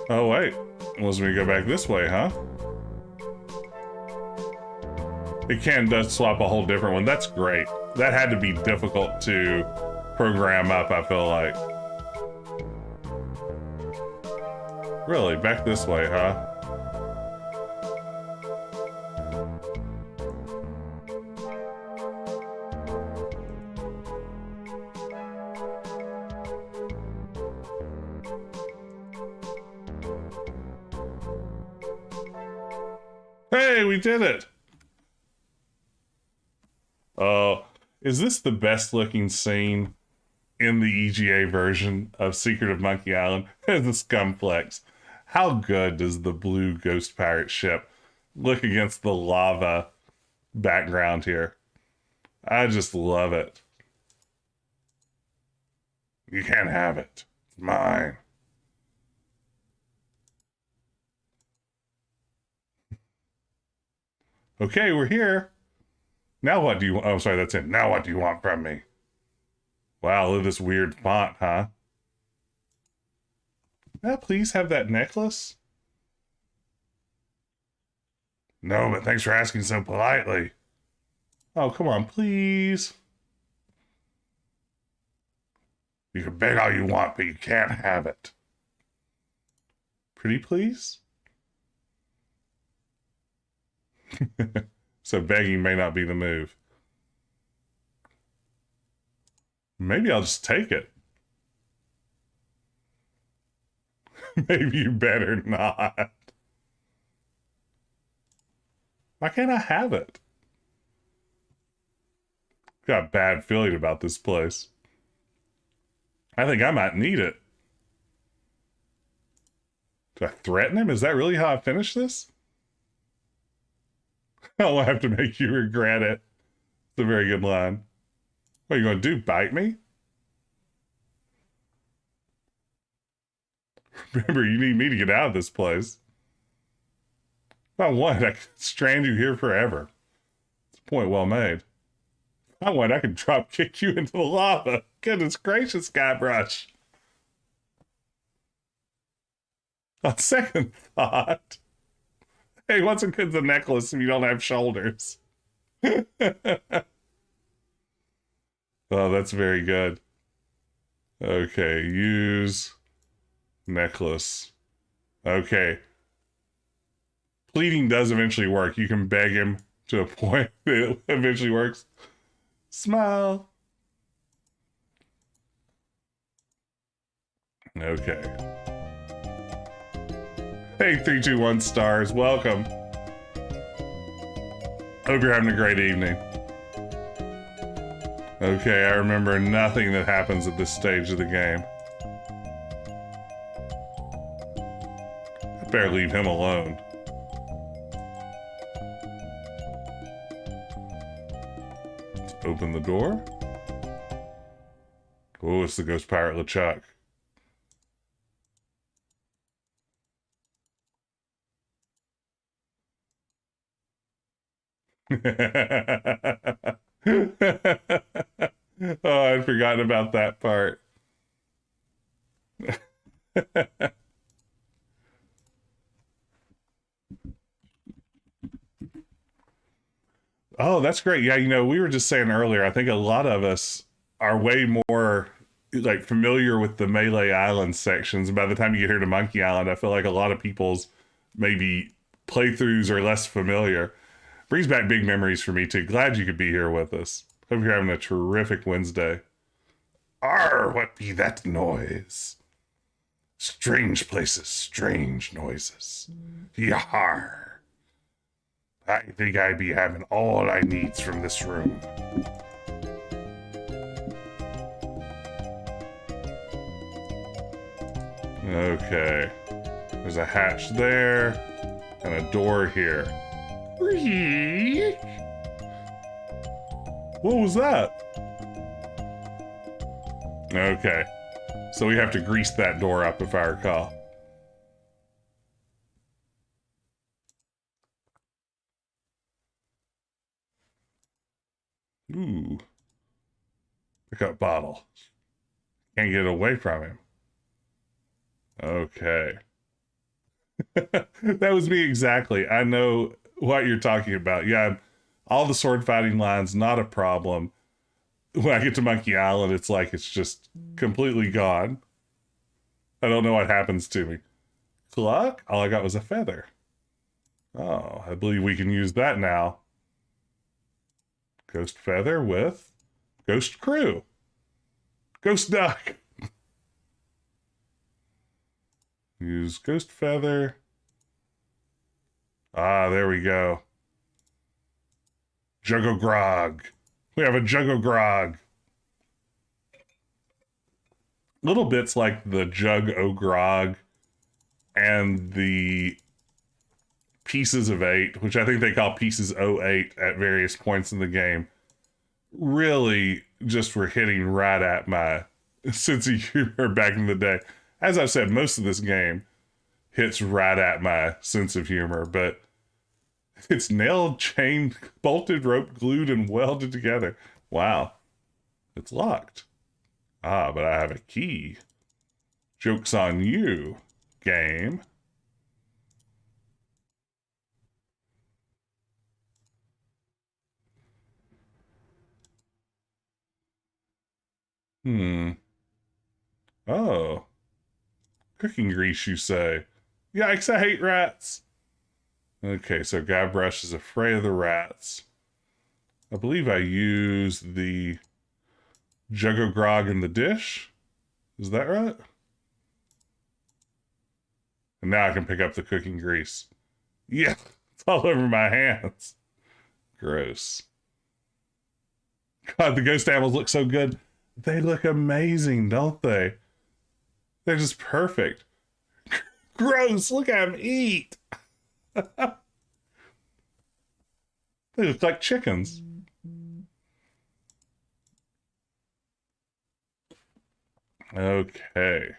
Oh wait, it wants me to go back this way, huh? It does swap a whole different one. That's great. That had to be difficult to program up, I feel like. Really, back this way, huh? Hey, we did it! Oh, is this the best looking scene in the EGA version of Secret of Monkey Island? The Scumflex. How good does the blue ghost pirate ship look against the lava background here? I just love it. You can't have it. It's mine. Okay, we're here. Now what do you want? Oh, sorry, that's it. Now what do you want from me? Wow, look at this weird font, huh? May I please have that necklace? No, but thanks for asking so politely. Oh, come on, please. You can beg all you want, but you can't have it. Pretty please? So begging may not be the move. Maybe I'll just take it. Maybe you better not. Why can't I have it? Got a bad feeling about this place. I think I might need it. Do I threaten him? Is that really how I finish this? I'll have to make you regret it. It's a very good line. What are you going to do? Bite me? Remember, you need me to get out of this place. If I want, I could strand you here forever. It's a point well made. If I want, I could drop kick you into the lava. Goodness gracious, Guybrush. On second thought, hey, what's a good as a necklace if you don't have shoulders? Oh, that's very good. Okay, use necklace. Okay. Pleading does eventually work. You can beg him to a point that it eventually works. Smile. Okay. Hey, 321 stars. Welcome. Hope you're having a great evening. Okay, I remember nothing that happens at this stage of the game. I better leave him alone. Let's open the door. Oh, it's the Ghost Pirate LeChuck. Oh, I'd forgotten about that part. Oh, that's great. Yeah, we were just saying earlier, I think a lot of us are way more like familiar with the Melee Island sections. And by the time you get here to Monkey Island, I feel like a lot of people's maybe playthroughs are less familiar. Brings back big memories for me too. Glad you could be here with us. Hope you're having a terrific Wednesday. Arr, what be that noise? Strange places, strange noises. Yar. I think I be having all I needs from this room. Okay. There's a hatch there and a door here. What was that? Okay. So we have to grease that door up if I recall. Ooh. Pick up bottle. Can't get away from him. Okay. That was me exactly. I know what you're talking about. Yeah, all the sword fighting lines, not a problem. When I get to Monkey Island, it's like it's just completely gone. I don't know what happens to me. Cluck? All I got was a feather. Oh, I believe we can use that now. Ghost feather with ghost crew. Ghost duck. Use ghost feather. Ah, there we go. Juggo Grog. We have a Juggo Grog. Little bits like the Jug O Grog and the Pieces of 8, which I think they call Pieces 08 at various points in the game, really just were hitting right at my sense of humor back in the day. As I've said, most of this game hits right at my sense of humor, but it's nailed, chained, bolted, rope, glued, and welded together. Wow. It's locked. Ah, but I have a key. Joke's on you, game. Oh. Cooking grease, you say? Yikes, I hate rats. Okay, so Guybrush is afraid of the rats. I believe I used the Juggo Grog in the dish. Is that right? And now I can pick up the cooking grease. Yeah, it's all over my hands. Gross. God, the ghost animals look so good. They look amazing, don't they? They're just perfect. Gross, look at them eat. They look like chickens. Okay.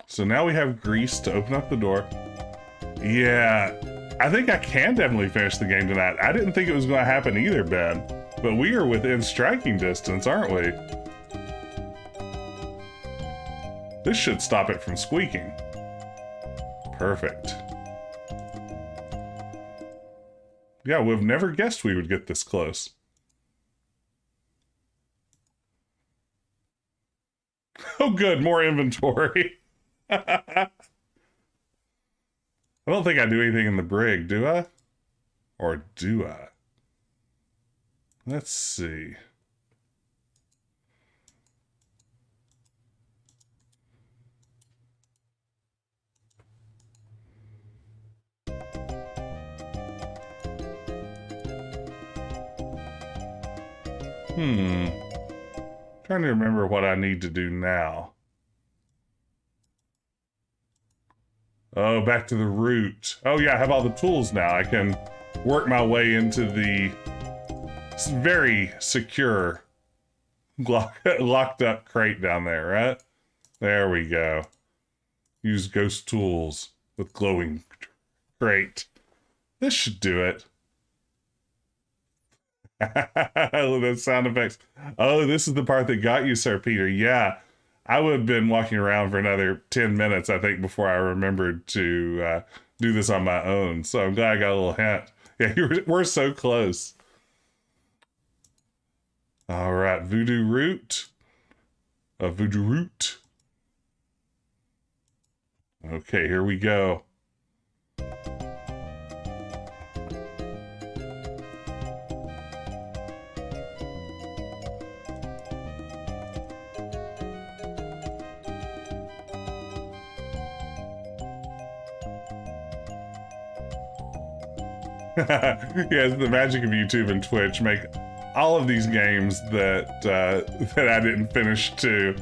So now we have grease to open up the door. Yeah, I think I can definitely finish the game tonight. I didn't think it was going to happen either, Ben. But we are within striking distance, aren't we? This should stop it from squeaking. Perfect. Yeah, we've never guessed we would get this close. Oh good, more inventory. I don't think I do anything in the brig, do I? Or do I? Let's see. Trying to remember what I need to do now. Oh, back to the root. Oh yeah, I have all the tools now. I can work my way into the very secure locked up crate down there, right? There we go. Use ghost tools with glowing crate. This should do it. Those sound effects. Oh, this is the part that got you, Sir Peter. Yeah. I would have been walking around for another 10 minutes, I think, before I remembered to do this on my own. So I'm glad I got a little hint. Yeah, we're so close. All right, voodoo root. A voodoo root. Okay, here we go. Yes, the magic of YouTube and Twitch make all of these games that that I didn't finish to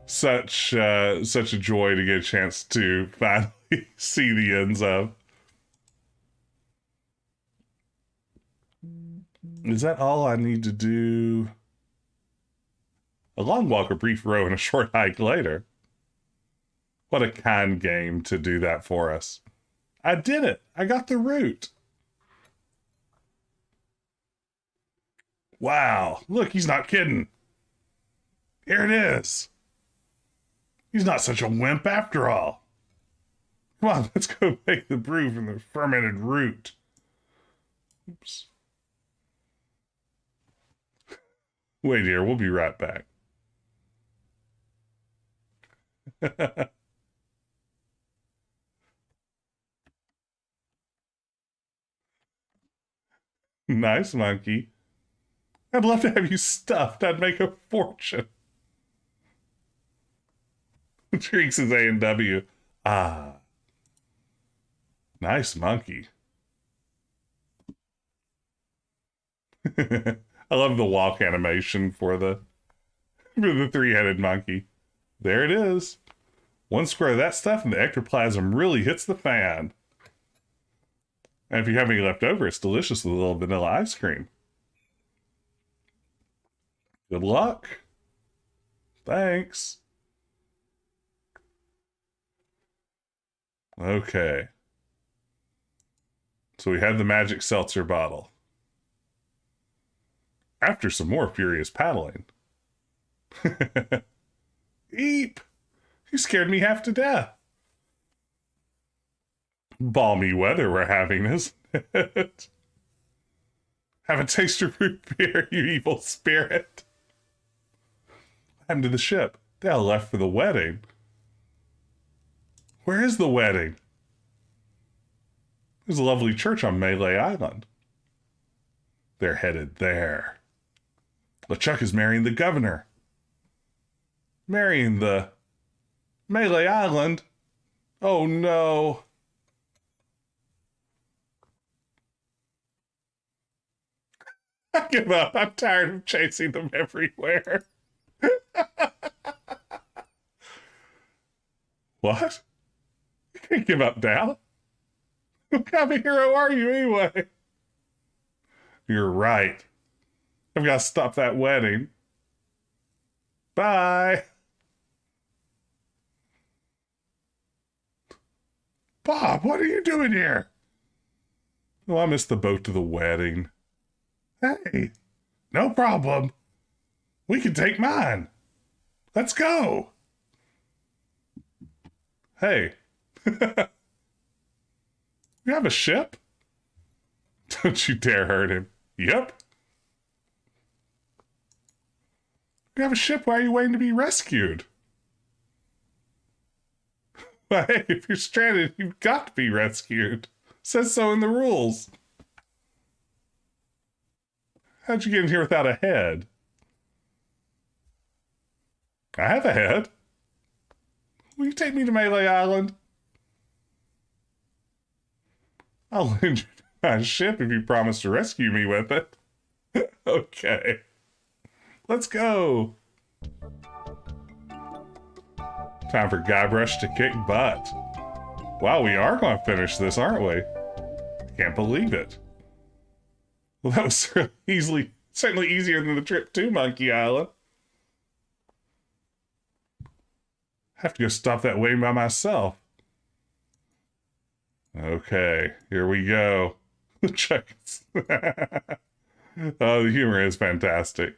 such a joy to get a chance to finally see the ends of. Is that all I need to do? A long walk, a brief row, and a short hike later. What a kind game to do that for us. I did it. I got the root. Wow. Look, he's not kidding. Here it is. He's not such a wimp after all. Come on, let's go make the brew from the fermented root. Oops. Wait here, we'll be right back. Nice, monkey. I'd love to have you stuffed. I'd make a fortune. Treeks is A&W. Ah. Nice monkey. I love the walk animation for the three-headed monkey. There it is. One square of that stuff and the ectoplasm really hits the fan. And if you have any left over, it's delicious with a little vanilla ice cream. Good luck. Thanks. Okay. So we have the magic seltzer bottle. After some more furious paddling. Eep! You scared me half to death. Balmy weather we're having, isn't it? Have a taste of root beer, you evil spirit. What happened to the ship? They all left for the wedding. Where is the wedding? There's a lovely church on Malay Island. They're headed there. LeChuck is marrying the governor. Marrying the Malay Island? Oh no. I give up. I'm tired of chasing them everywhere. What? You can't give up now. What kind of a hero are you anyway? You're right. I've got to stop that wedding. Bye. Bob, what are you doing here? Oh, I missed the boat to the wedding. Hey, no problem. We can take mine. Let's go. Hey. You have a ship? Don't you dare hurt him. Yep. You have a ship. Why are you waiting to be rescued? Well, hey, if you're stranded, you've got to be rescued. It says so in the rules. How'd you get in here without a head? I have a head. Will you take me to Melee Island? I'll lend you my ship if you promise to rescue me with it. Okay. Let's go. Time for Guybrush to kick butt. Wow, we are going to finish this, aren't we? Can't believe it. Well, that was certainly easier than the trip to Monkey Island. I have to go stop that wave by myself. Okay, here we go. The chuckets. Oh, the humor is fantastic.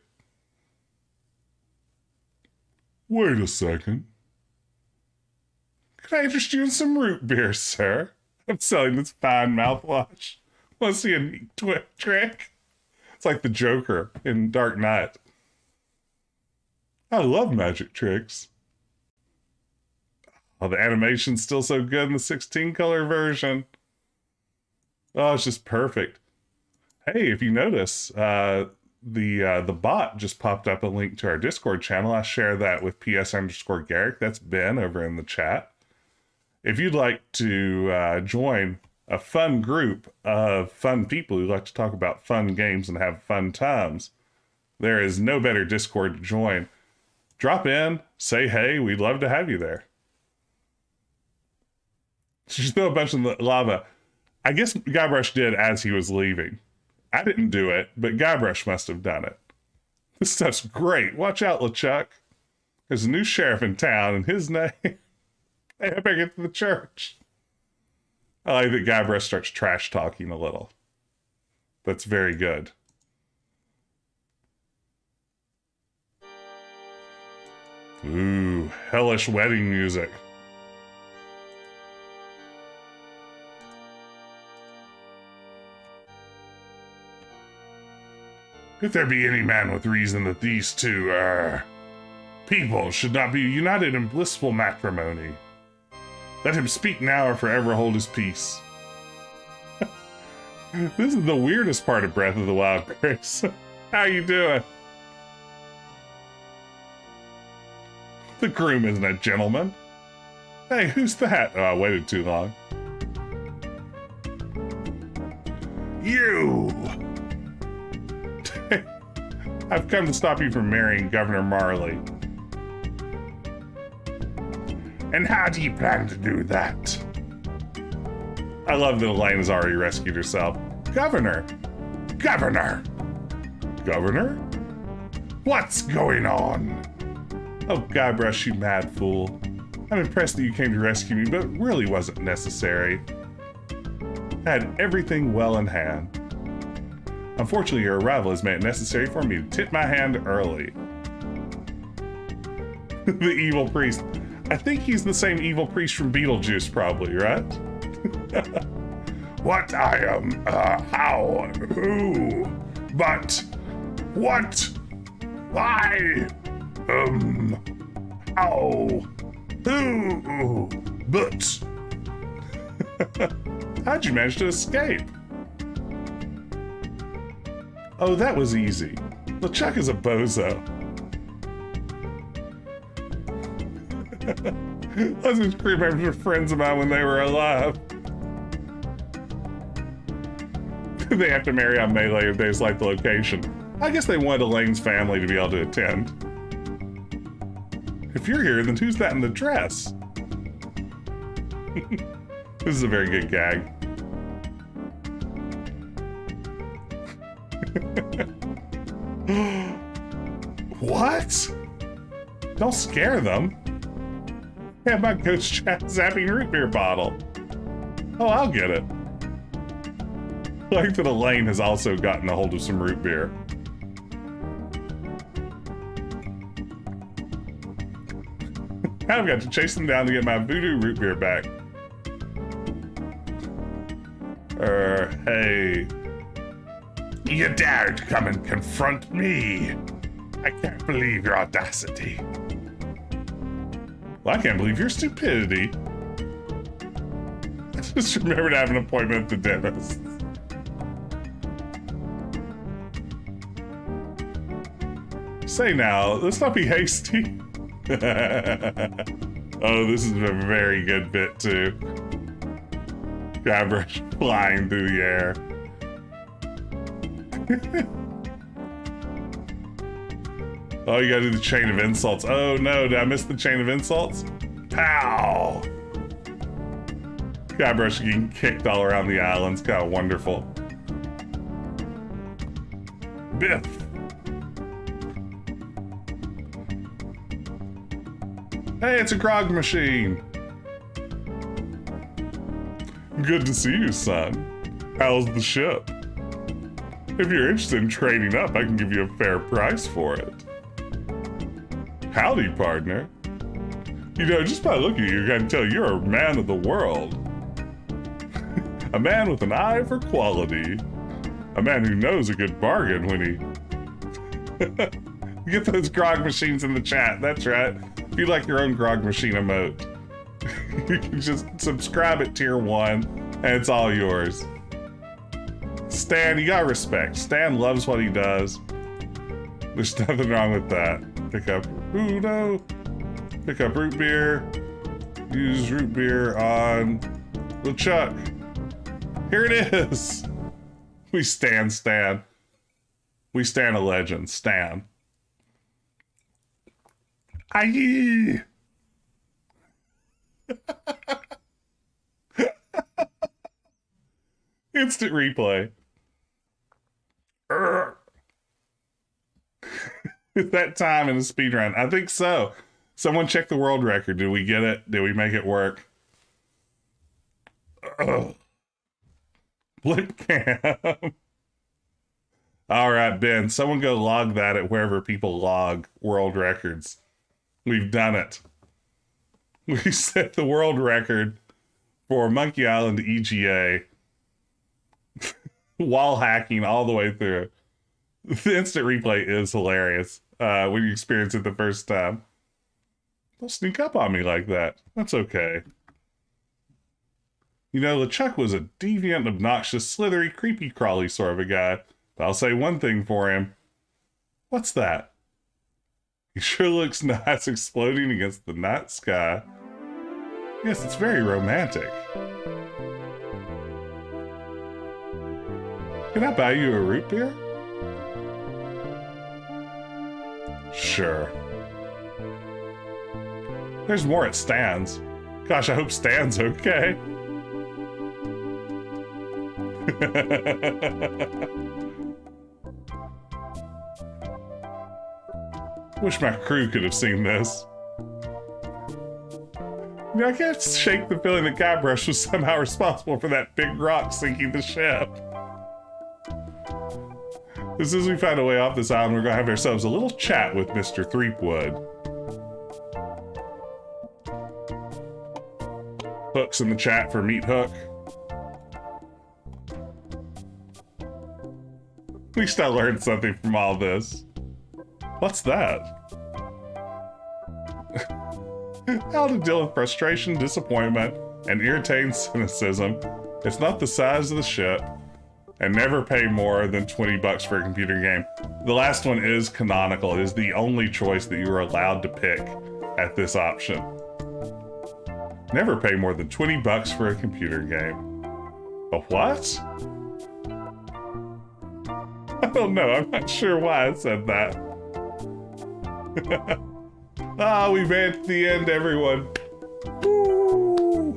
Wait a second. Can I interest you in some root beer, sir? I'm selling this fine mouthwash. Want to see a neat trick? It's like the Joker in Dark Knight. I love magic tricks. Oh, the animation's still so good in the 16-color version. Oh, it's just perfect. Hey, if you notice, the bot just popped up a link to our Discord channel. I share that with PS_Garrick. That's Ben over in the chat. If you'd like to join a fun group of fun people who like to talk about fun games and have fun times, there is no better Discord to join. Drop in, say hey, we'd love to have you there. Just throw a bunch of lava. I guess Guybrush did as he was leaving. I didn't do it, but Guybrush must have done it. This stuff's great. Watch out, LeChuck. There's a new sheriff in town, and his name... Hey, I better get to the church. I like that Guybrush starts trash talking a little. That's very good. Ooh, hellish wedding music. If there be any man with reason that these two, people should not be united in blissful matrimony, let him speak now or forever hold his peace. This is the weirdest part of Breath of the Wild, Chris. How you doing? The groom isn't a gentleman. Hey, who's that? Oh, I waited too long. You! I've come to stop you from marrying Governor Marley. And how do you plan to do that? I love that Elaine has already rescued herself. Governor! Governor! Governor? What's going on? Oh, Guybrush, you mad fool. I'm impressed that you came to rescue me, but it really wasn't necessary. I had everything well in hand. Unfortunately, your arrival has made it necessary for me to tip my hand early. The evil priest. I think he's the same evil priest from Beetlejuice, probably, right? What? I am, how? Who? But? What? Why? How? Who? But? How'd you manage to escape? Oh, that was easy. LeChuck is a bozo. Those are crew members were friends of mine when they were alive. They have to marry on Melee if they just like the location. I guess they wanted Elaine's family to be able to attend. If you're here, then who's that in the dress? This is a very good gag. What? Don't scare them. Yeah, my ghost chat zapping root beer bottle. Oh, I'll get it. I like that Elaine has also gotten a hold of some root beer. I've got to chase them down to get my voodoo root beer back. Hey. You dared to come and confront me. I can't believe your audacity. Well, I can't believe your stupidity. I just remembered to have an appointment at the dentist. Say now, let's not be hasty. Oh, this is a very good bit too. Guybrush flying through the air. Oh, you gotta do the chain of insults. Oh no, did I miss the chain of insults? Pow! Guybrush getting kicked all around the island's kind of wonderful. Biff! Hey, it's a grog machine! Good to see you, son. How's the ship? If you're interested in trading up, I can give you a fair price for it. Howdy, partner. You know, just by looking at you, I can tell you're a man of the world. A man with an eye for quality. A man who knows a good bargain when he... Get those grog machines in the chat, that's right. If you like your own grog machine emote, you can just subscribe at tier 1, and it's all yours. Stan, you got respect. Stan loves what he does. There's nothing wrong with that. Pick up, ooh no. Pick up root beer. Use root beer on LeChuck. Here it is. We Stan. We Stan a legend, Stan. Aye. Instant replay. Is that time in a speedrun? I think so. Someone check the world record. Did we get it? Did we make it work? Blip cam. All right, Ben. Someone go log that at wherever people log world records. We've done it. We set the world record for Monkey Island EGA. Wall hacking all the way through. The instant replay is hilarious when you experience it the first time. Don't sneak up on me like that. That's okay. You know, LeChuck was a deviant, obnoxious, slithery, creepy crawly sort of a guy. But I'll say one thing for him. What's that? He sure looks nice exploding against the night sky. Yes, it's very romantic. Can I buy you a root beer? Sure. There's more at Stan's. Gosh, I hope Stan's okay. Wish my crew could have seen this. You know, I can't shake the feeling that Guybrush was somehow responsible for that big rock sinking the ship. As soon as we find a way off this island, we're gonna have ourselves a little chat with Mr. Threepwood. Hook's in the chat for Meat Hook. At least I learned something from all this. What's that? How to deal with frustration, disappointment, and irritating cynicism. It's not the size of the ship. And never pay more than 20 bucks for a computer game. The last one is canonical. It is the only choice that you are allowed to pick at this option. Never pay more than 20 bucks for a computer game. A what? I don't know. I'm not sure why I said that. We made it to the end, everyone. Woo!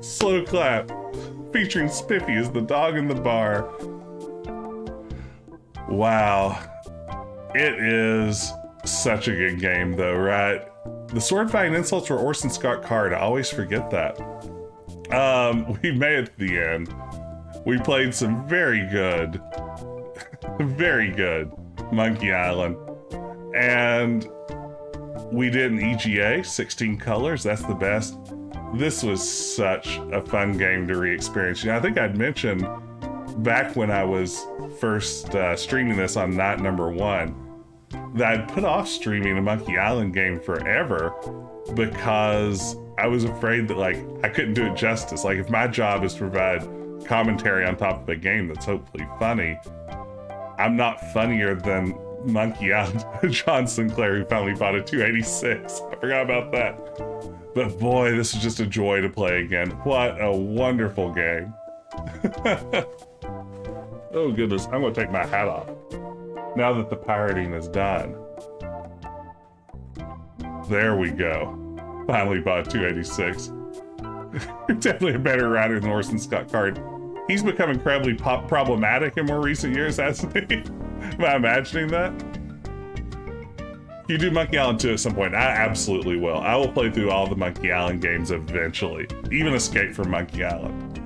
Slow clap. Featuring Spiffy as the dog in the bar. Wow. It is such a good game though, right? The sword fighting insults were Orson Scott Card. I always forget that. We made it to the end. We played some very good, very good Monkey Island. And We did an EGA, 16 colors. That's the best. This was such a fun game to re-experience. You know, I think I'd mentioned back when I was first streaming this on night number 1 that I'd put off streaming a Monkey Island game forever because I was afraid that like I couldn't do it justice. Like if my job is to provide commentary on top of a game that's hopefully funny, I'm not funnier than Monkey Island. John Sinclair, who finally bought a 286. I forgot about that. But boy, this is just a joy to play again. What a wonderful game. Oh goodness, I'm gonna take my hat off now that the pirating is done. There we go. Finally bought a 286. Definitely a better rider than Orson Scott Card. He's become incredibly problematic in more recent years, hasn't he? Am I imagining that? You do Monkey Island 2 at some point. I absolutely will. I will play through all the Monkey Island games eventually. Even Escape from Monkey Island.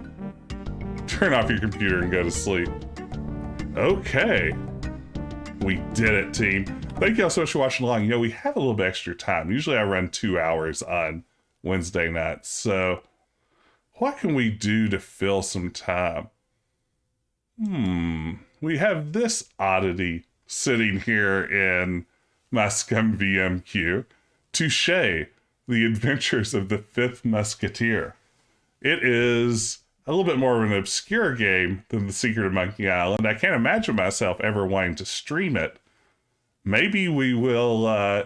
Turn off your computer and go to sleep. Okay. We did it, team. Thank you all so much for watching along. You know, we have a little bit extra time. Usually I run 2 hours on Wednesday nights. So what can we do to fill some time? We have this oddity sitting here in my Scum VM queue. Touche, The Adventures of the Fifth Musketeer. It is a little bit more of an obscure game than The Secret of Monkey Island. I can't imagine myself ever wanting to stream it. Maybe we will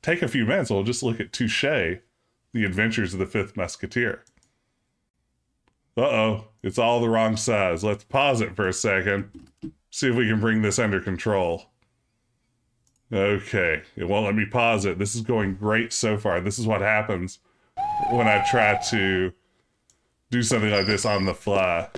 take a few minutes. We'll just look at Touche, The Adventures of the Fifth Musketeer. Uh-oh, it's all the wrong size. Let's pause it for a second. See if we can bring this under control. Okay, it won't let me pause it. This is going great so far. This is what happens when I try to do something like this on the fly.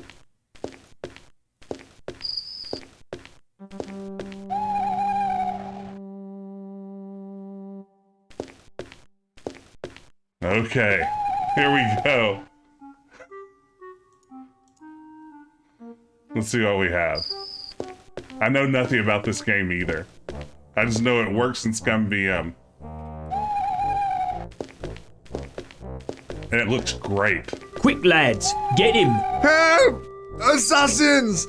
Okay, here we go. Let's see what we have. I know nothing about this game either. I just know it works in Scum VM. And it looks great. Quick, lads, get him! Help! Assassins!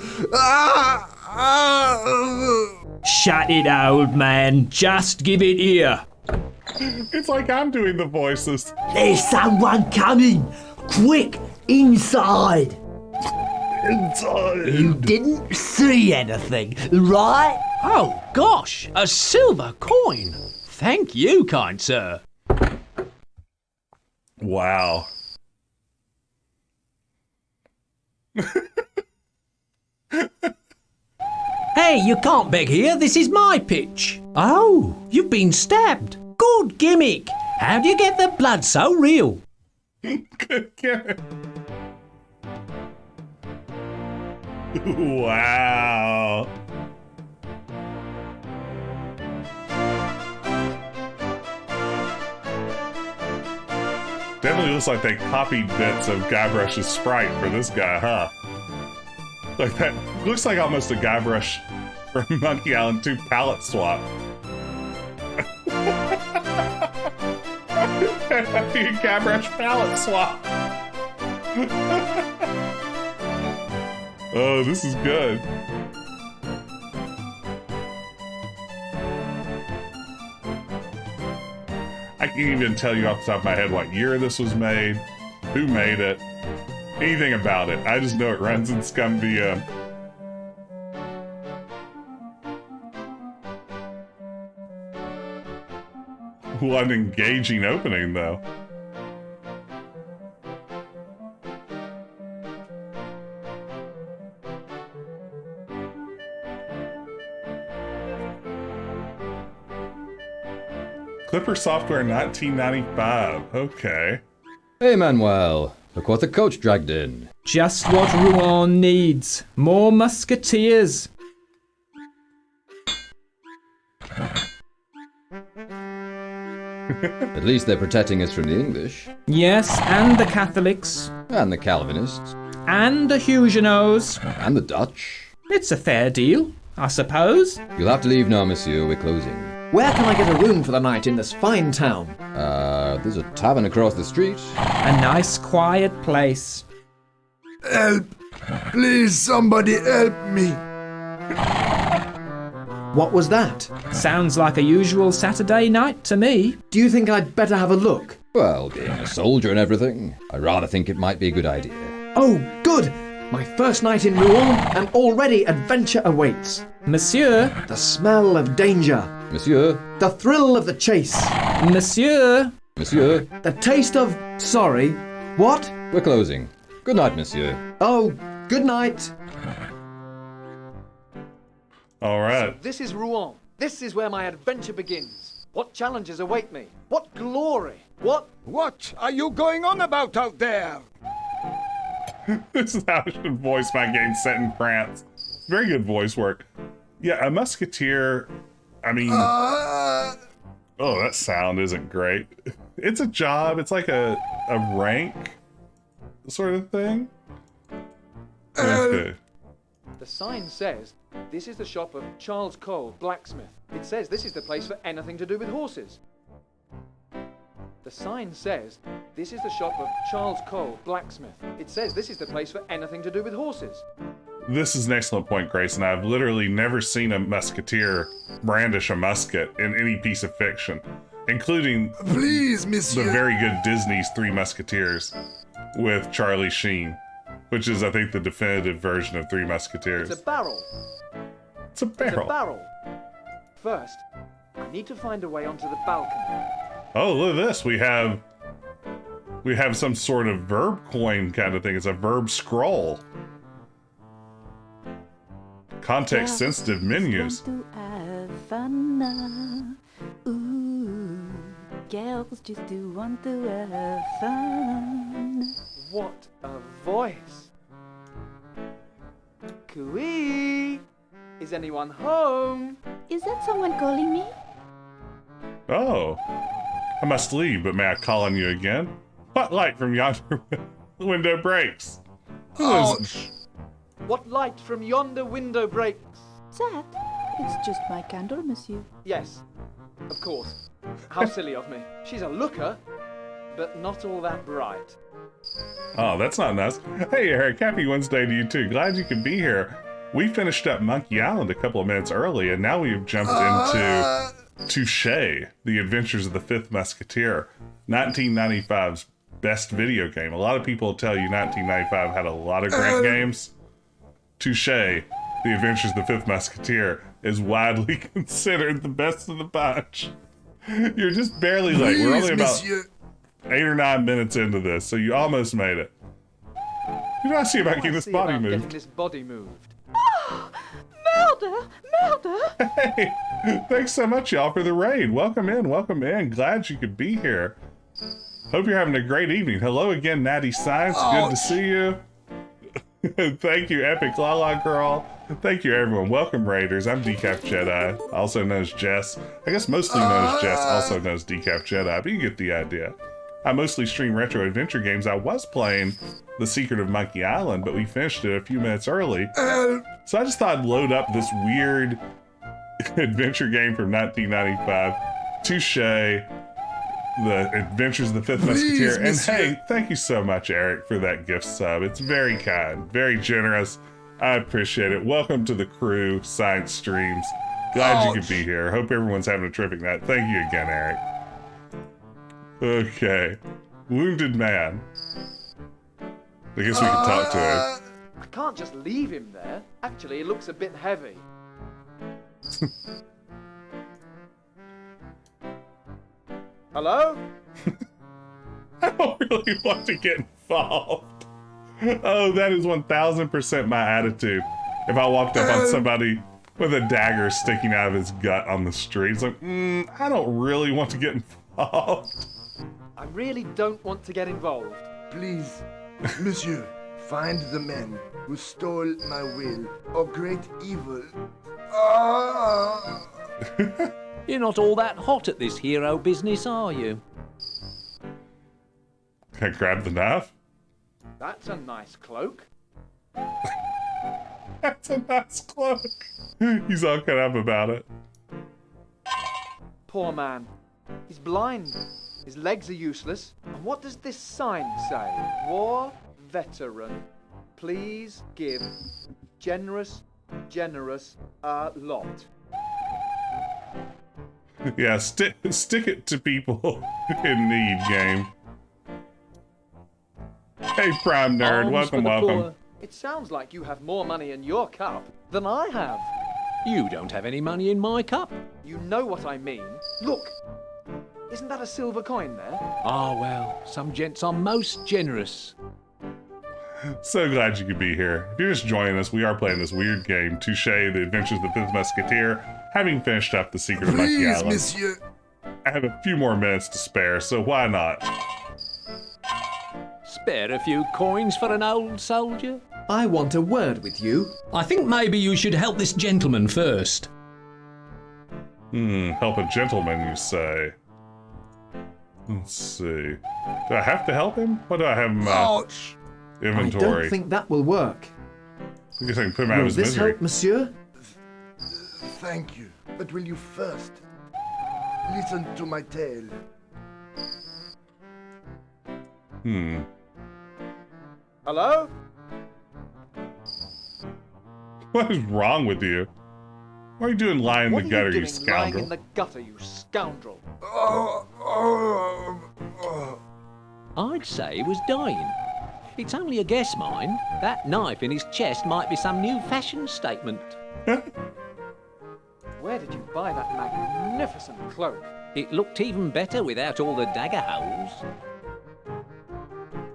Shut it, old man. Just give it here. It's like I'm doing the voices. There's someone coming! Quick, inside! You didn't see anything, right? Oh, gosh, a silver coin. Thank you, kind sir. Wow. Hey, you can't beg here. This is my pitch. Oh, you've been stabbed. Good gimmick. How do you get the blood so real? Good gimmick. Wow. Definitely looks like they copied bits of Guybrush's sprite for this guy, huh? Like that looks like almost a Guybrush from Monkey Island 2 palette swap. Guybrush palette swap. Oh, this is good. I can't even tell you off the top of my head what year this was made, who made it, anything about it. I just know it runs in Scum VM. What an engaging opening, though. Clipper Software 1995. Okay. Hey, Manuel. Look what the coach dragged in. Just what Rouen needs. More musketeers. At least they're protecting us from the English. Yes, and the Catholics. And the Calvinists. And the Huguenots. And the Dutch. It's a fair deal, I suppose. You'll have to leave now, monsieur. We're closing. Where can I get a room for the night in this fine town? There's a tavern across the street. A nice quiet place. Help! Please, somebody help me! What was that? Sounds like a usual Saturday night to me. Do you think I'd better have a look? Well, being a soldier and everything, I rather think it might be a good idea. Oh, good! My first night in Rouen, and already adventure awaits. Monsieur, The smell of danger, Monsieur, the thrill of the chase, monsieur. monsieur, the taste of sorry. What? we're closing. Good night, monsieur. Oh, good night. All right. This is Rouen. This is where my adventure begins. What challenges await me? What glory? What are you going on about out there? This is how I should voice my game set in France. Very good voice work. Yeah, a musketeer, I mean... oh, that sound isn't great. It's a job. It's like a rank sort of thing. Okay. The sign says, this is the shop of Charles Cole, blacksmith. It says this is the place for anything to do with horses. The sign says, this is the shop of Charles Cole, blacksmith. It says this is the place for anything to do with horses. This is an excellent point, Grace, and I've literally never seen a musketeer brandish a musket in any piece of fiction, including Please, the monsieur. very good Disney's Three Musketeers with Charlie Sheen, which is, I think, the definitive version of Three Musketeers. It's a barrel. It's a It's barrel. a barrel. First, I need to find a way onto the balcony. Oh, look at this. We have some sort of verb coin kind of thing. It's a verb scroll. Context sensitive menus. To have fun now. Ooh, girls just do want to have fun. What a voice! Cooey! Is anyone home? Is that someone calling me? Oh. I must leave, but may I call on you again? What light from yonder window breaks? Ouch! What light from yonder window breaks? That? It's just my candle, monsieur. Yes, of course. How silly of me. She's a looker, but not all that bright. Oh, that's not nice. Hey, Eric, happy Wednesday to you too. Glad you could be here. We finished up Monkey Island a couple of minutes early, and now we've jumped into Touche, The Adventures of the Fifth Musketeer, 1995's best video game. A lot of people tell you 1995 had a lot of great games. Touche, The Adventures of the Fifth Musketeer is widely considered the best of the bunch. You're just barely late. We're only about 8 or 9 minutes into this, so you almost made it. Who do I see about getting this body Getting moved? this body moved. Murder! Murder! Hey, thanks so much, y'all, for the raid. Welcome in, welcome in. Glad you could be here. Hope you're having a great evening. Hello again, Natty Science. Good to see you. Thank you, Epic Lala Girl. Thank you, everyone. Welcome, Raiders. I'm Decaf Jedi, also known as Jess. I guess mostly known as Jess, also known as Decaf Jedi, but you get the idea. I mostly stream retro adventure games. I was playing The Secret of Monkey Island, but we finished it a few minutes early. So I just thought I'd load up this weird adventure game from 1995, Touche, The Adventures of the Fifth Musketeer. And hey, thank you so much, Eric, for that gift sub. It's very kind, very generous. I appreciate it. Welcome to the crew, Science Streams. Glad you could be here. Hope everyone's having a terrific night. Thank you again, Eric. Okay. Wounded man. I guess we can talk to him. I can't just leave him there. Actually, it looks a bit heavy. Hello? I don't really want to get involved. Oh, that is 1000% my attitude. If I walked up on somebody with a dagger sticking out of his gut on the street, it's like, I don't really want to get involved. I really don't want to get involved. Please, monsieur, find the men who stole my will or great evil. You're not all that hot at this hero business, are you? Can I grab the knife? That's a nice cloak. That's a nice cloak. He's all cut up about it. poor man. He's blind. His legs are useless. And what does this sign say? War veteran. Please give generous a lot. Yeah, stick it to people in need, game. Hey, Prime Nerd, Alms for welcome, the welcome. poor. It sounds like you have more money in your cup than I have. You don't have any money in my cup. You know what I mean. Look, isn't that a silver coin there? Ah, well, some gents are most generous. So glad you could be here. If you're just joining us, we are playing this weird game, Touche, The Adventures of the Fifth Musketeer, having finished up The Secret of Monkey Please, Island. monsieur. I have a few more minutes to spare, so why not? Spare a few coins for an old soldier? I want a word with you. I think maybe you should help this gentleman first. Help a gentleman, you say? Let's see. Do I have to help him? What do I have in my Ouch! I inventory? don't think that will work. I guess I can put him out of Will his this misery. help, monsieur? Thank you. But will you first listen to my tale? Hello? What is wrong with you? What are you doing lying in What the are gutter, you you doing lying scoundrel? in the gutter, you scoundrel? I'd say he was dying. It's only a guess, mind. That knife in his chest might be some new fashion statement. Where did you buy that magnificent cloak? It looked even better without all the dagger holes.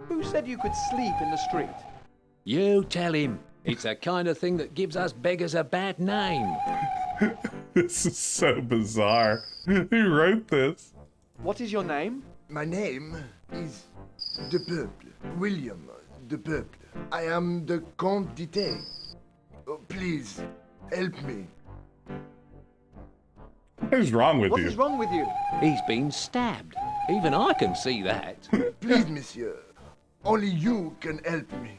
Who said you could sleep in the street? You tell him. It's the kind of thing that gives us beggars a bad name. This is so bizarre. Who wrote this? What is your name? My name is De Peuple, William De Peuple. I am the Comte d'Ité. Oh, please, help me. What is wrong with What you? is wrong with you? He's been stabbed. Even I can see that. Please, monsieur. Only you can help me.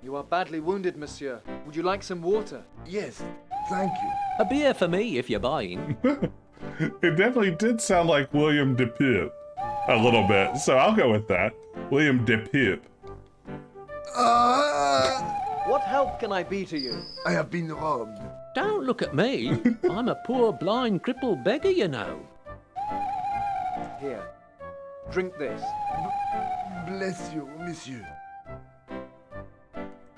You are badly wounded, monsieur. Would you like some water? Yes, thank you. A beer for me if you're buying. It definitely did sound like William de Pip. A little bit, so I'll go with that. William de Pip. What help can I be to you? I have been robbed. Don't look at me. I'm a poor, blind, crippled beggar, you know. Here, drink this. Bless you, monsieur.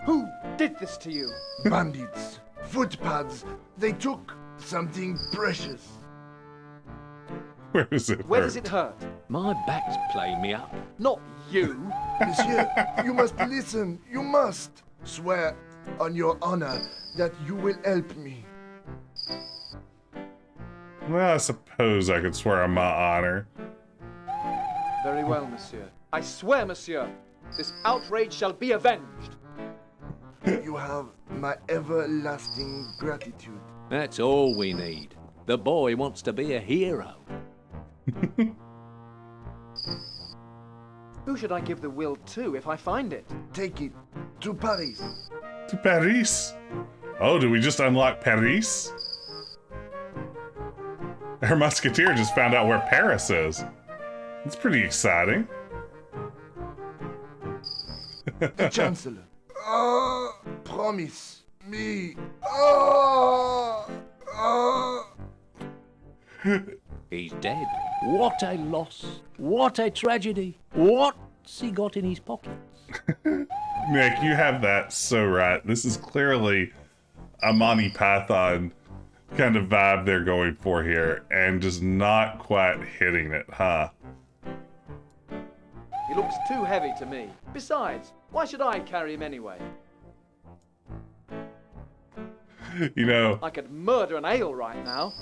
Who did this to you? Bandits, footpads, they took something precious. Where does it Where hurt? does it hurt? My back's playing me up. Not you. Monsieur, you must listen. You must swear on your honor that you will help me. Well, I suppose I could swear on my honor. Very well, monsieur. I swear, monsieur, this outrage shall be avenged. You have my everlasting gratitude. That's all we need. The boy wants to be a hero. Who should I give the will to if I find it? Take it to Paris. To Paris. Oh, did we just unlock Paris? Our musketeer just found out where Paris is. It's pretty exciting. The Chancellor. Promise me. Oh, He's dead. What a loss. What a tragedy. What's he got in his pockets? Nick, you have that so right. This is clearly a Monty Python kind of vibe they're going for here, and just not quite hitting it, huh? He looks too heavy to me. Besides, why should I carry him anyway? You know, I could murder an ale right now.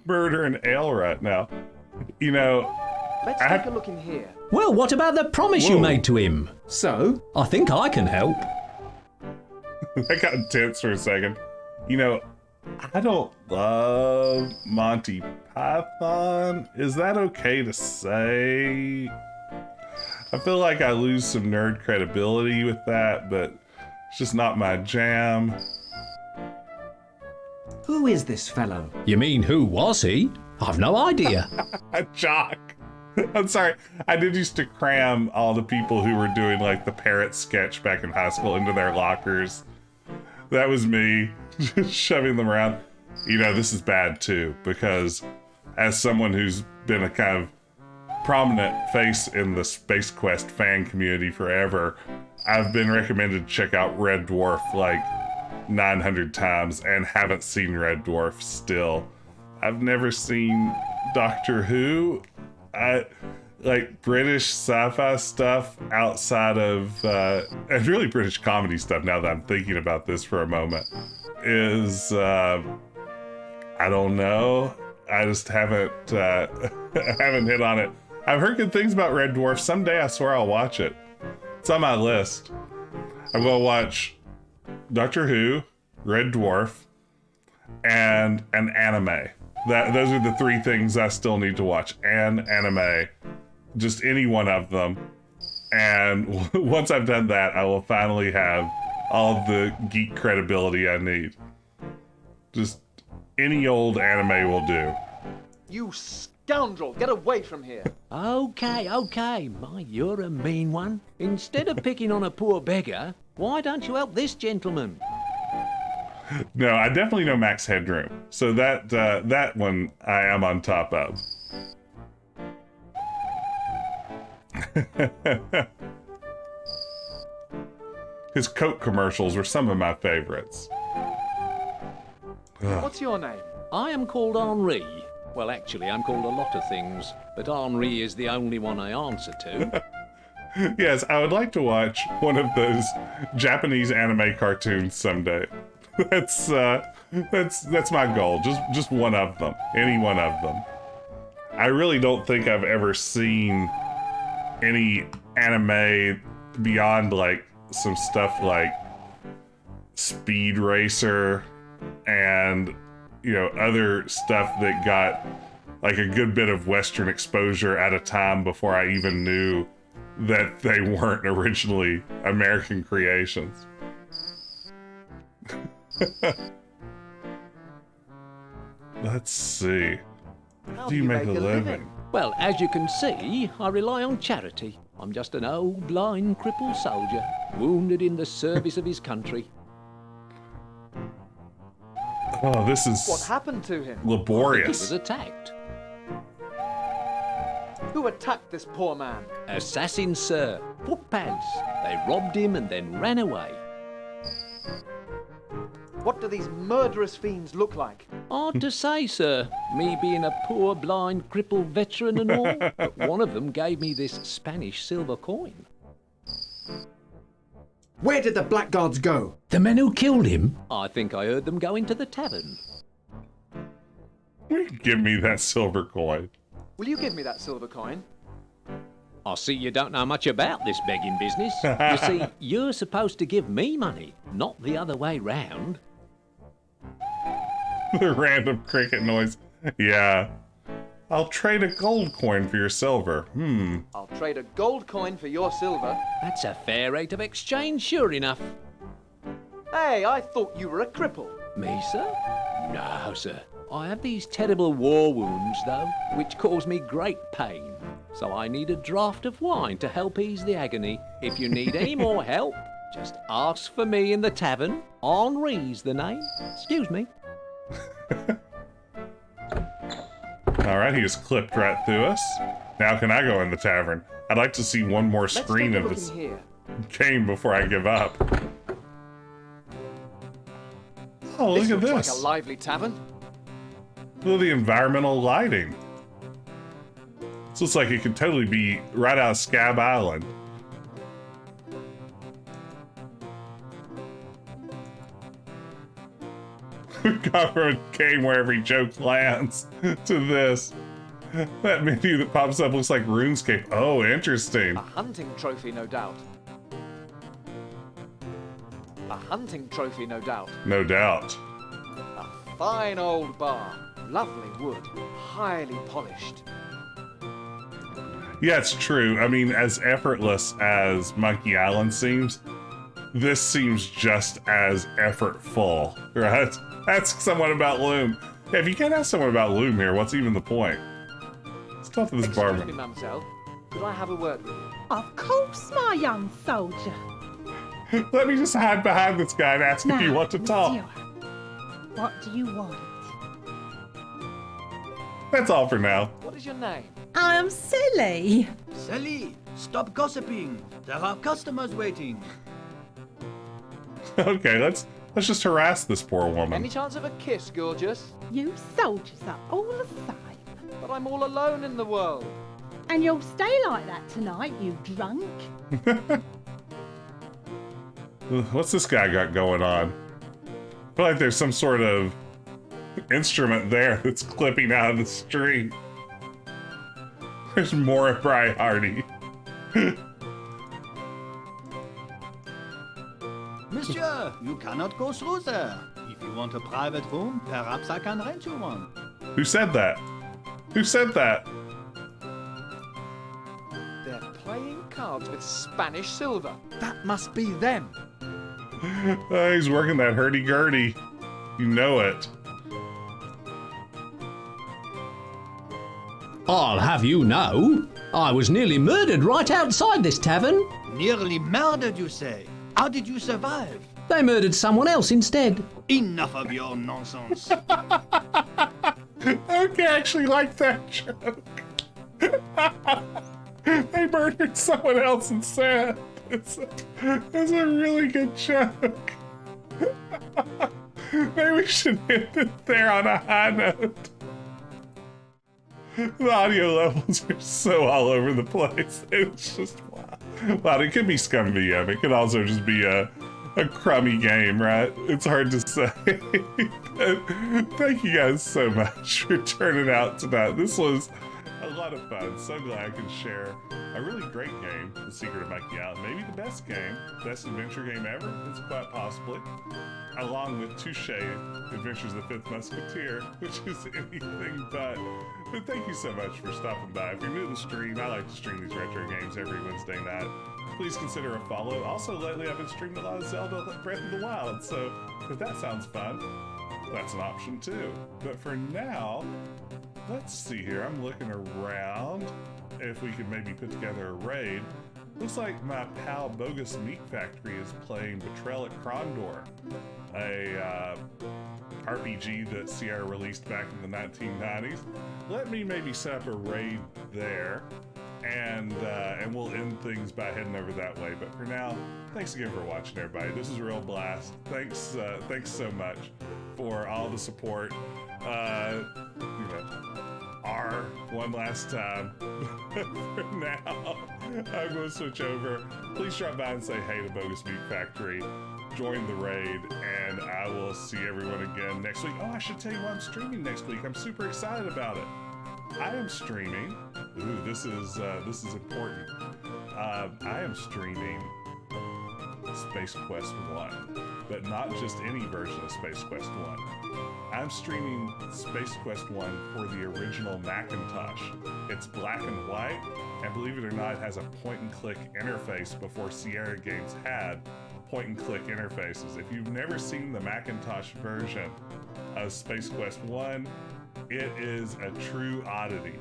murder an ale right now. You know, Let's I take have- a look in here. Well, what about the promise you Whoa. made to him? So, I think I can help. I got tense for a second. You know, I don't love Monty Python. Is that okay to say? I feel like I lose some nerd credibility with that, but it's just not my jam. Who is this fellow? You mean who was he? I've no idea. Jock. I'm sorry. I did used to cram all the people who were doing like the parrot sketch back in high school into their lockers. That was me, just shoving them around. You know, this is bad too, because as someone who's been a kind of prominent face in the Space Quest fan community forever, I've been recommended to check out Red Dwarf like 900 times and haven't seen Red Dwarf still. I've never seen Doctor Who. I like British sci-fi stuff outside of and really British comedy stuff, now that I'm thinking about this for a moment, is I don't know. I just haven't haven't hit on it. I've heard good things about Red Dwarf. Someday I swear I'll watch it. It's on my list. I'm gonna watch Doctor Who, Red Dwarf, and an anime. Those are the three things I still need to watch. An anime, just any one of them. And once I've done that, I will finally have all of the geek credibility I need. Just any old anime will do. You scoundrel! Get away from here! Okay. You're a mean one. Instead of picking on a poor beggar, why don't you help this gentleman? No, I definitely know Max Headroom. So that one I am on top of. His Coke commercials were some of my favorites. What's your name? I am called Henri. Well, actually, I'm called a lot of things, but Henri is the only one I answer to. Yes, I would like to watch one of those Japanese anime cartoons someday. That's my goal. Just one of them. Any one of them. I really don't think I've ever seen any anime beyond like some stuff like Speed Racer and, you know, other stuff that got like a good bit of Western exposure at a time before I even knew that they weren't originally American creations. Let's see. How do you make a living? Well, as you can see, I rely on charity. I'm just an old, blind, crippled soldier, wounded in the service of his country. Oh, this is What happened to him? He laborious. was attacked. Who attacked this poor man? Assassins, sir. Footpads. They robbed him and then ran away. What do these murderous fiends look like? Hard to say, sir. Me being a poor, blind, crippled veteran and all. But one of them gave me this Spanish silver coin. Where did the blackguards go? The men who killed him? I think I heard them go into the tavern. Give me that silver coin. Will you give me that silver coin? I see you don't know much about this begging business. You see, you're supposed to give me money, not the other way round. The random cricket noise. Yeah. I'll trade a gold coin for your silver. I'll trade a gold coin for your silver. That's a fair rate of exchange, sure enough. Hey, I thought you were a cripple. Me, sir? No, sir. I have these terrible war wounds, though, which cause me great pain. So I need a draught of wine to help ease the agony. If you need any more help, just ask for me in the tavern. Henri's the name. Excuse me. All right, he just clipped right through us. Now can I go in the tavern? I'd like to see one more Let's screen take a of look this in here. game before I give up. Oh, look This at looks this. like a lively tavern. Look at the environmental lighting. This looks like it could totally be right out of Scab Island. We've gone from a game where every joke lands to this. That menu that pops up looks like RuneScape. Oh, interesting. A hunting trophy, no doubt. A hunting trophy, no doubt. No doubt. A fine old bar. Lovely wood. Highly polished. Yeah, it's true. I mean, as effortless as Monkey Island seems, this seems just as effortful, right? Ask someone about Loom. Yeah, if you can't ask someone about Loom here, what's even the point? Let's talk to this Excuse me, barman. mademoiselle. Could I have a word with you? Of course, my young soldier. Let me just hide behind this guy and ask if you want to talk. monsieur, what do you want? That's all for now. What is your name? I am silly. Sally, stop gossiping. There are customers waiting. Okay, let's just harass this poor woman. Any chance of a kiss, gorgeous? You soldiers are all the same. But I'm all alone in the world. And you'll stay like that tonight, you drunk. What's this guy got going on? I feel like there's some sort of instrument there that's clipping out of the string. There's more Bry Hardy. Monsieur, you cannot go through there. If you want a private room, perhaps I can rent you one. Who said that? Who said that? They're playing cards with Spanish silver. That must be them. He's working that hurdy-gurdy. You know it. I'll have you know, I was nearly murdered right outside this tavern. Nearly murdered, you say? How did you survive? They murdered someone else instead. Enough of your nonsense. Okay, I actually like that joke. They murdered someone else instead. It's a really good joke. Maybe we should end it there on a high note. The audio levels are so all over the place. It's just wow. Wow, it could be scum VM. It could also just be a crummy game, right? It's hard to say. Thank you guys so much for turning out tonight. This was a lot of fun. So glad I could share a really great game, The Secret of Mikey Out. Maybe the best game, best adventure game ever. It's quite possibly. Along with Touche, Adventures of the Fifth Musketeer, which is anything but. But thank you so much for stopping by. If you're new to the stream, I like to stream these retro games every Wednesday night. Please consider a follow. Also, lately I've been streaming a lot of Zelda Breath of the Wild, so if that sounds fun, that's an option too. But for now, let's see here. I'm looking around if we could maybe put together a raid. Looks like my pal Bogus Meat Factory is playing Betrayal at Krondor, a RPG that Sierra released back in the 1990s. Let me maybe set up a raid there, and we'll end things by heading over that way. But for now, thanks again for watching, everybody. This is a real blast. Thanks so much for all the support. R one last time. For now, I'm going to switch over. Please drop by and say hey to Bogus Meat Factory. Join the raid, and I will see everyone again next week. Oh, I should tell you what I'm streaming next week. I'm super excited about it. I am streaming. Ooh, this is important. I am streaming Space Quest 1, but not just any version of Space Quest 1. I'm streaming Space Quest 1 for the original Macintosh. It's black and white, and believe it or not, it has a point-and-click interface before Sierra Games had point-and-click interfaces. If you've never seen the Macintosh version of Space Quest 1, it is a true oddity.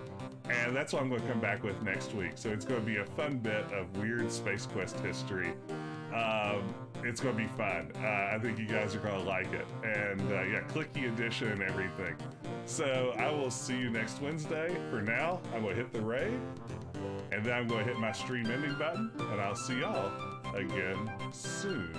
And that's what I'm going to come back with next week. So it's going to be a fun bit of weird Space Quest history. It's going to be fun. I think you guys are going to like it. And yeah, clicky edition and everything. So I will see you next Wednesday. For now, I'm going to hit the raid. And then I'm going to hit my stream ending button. And I'll see y'all again soon.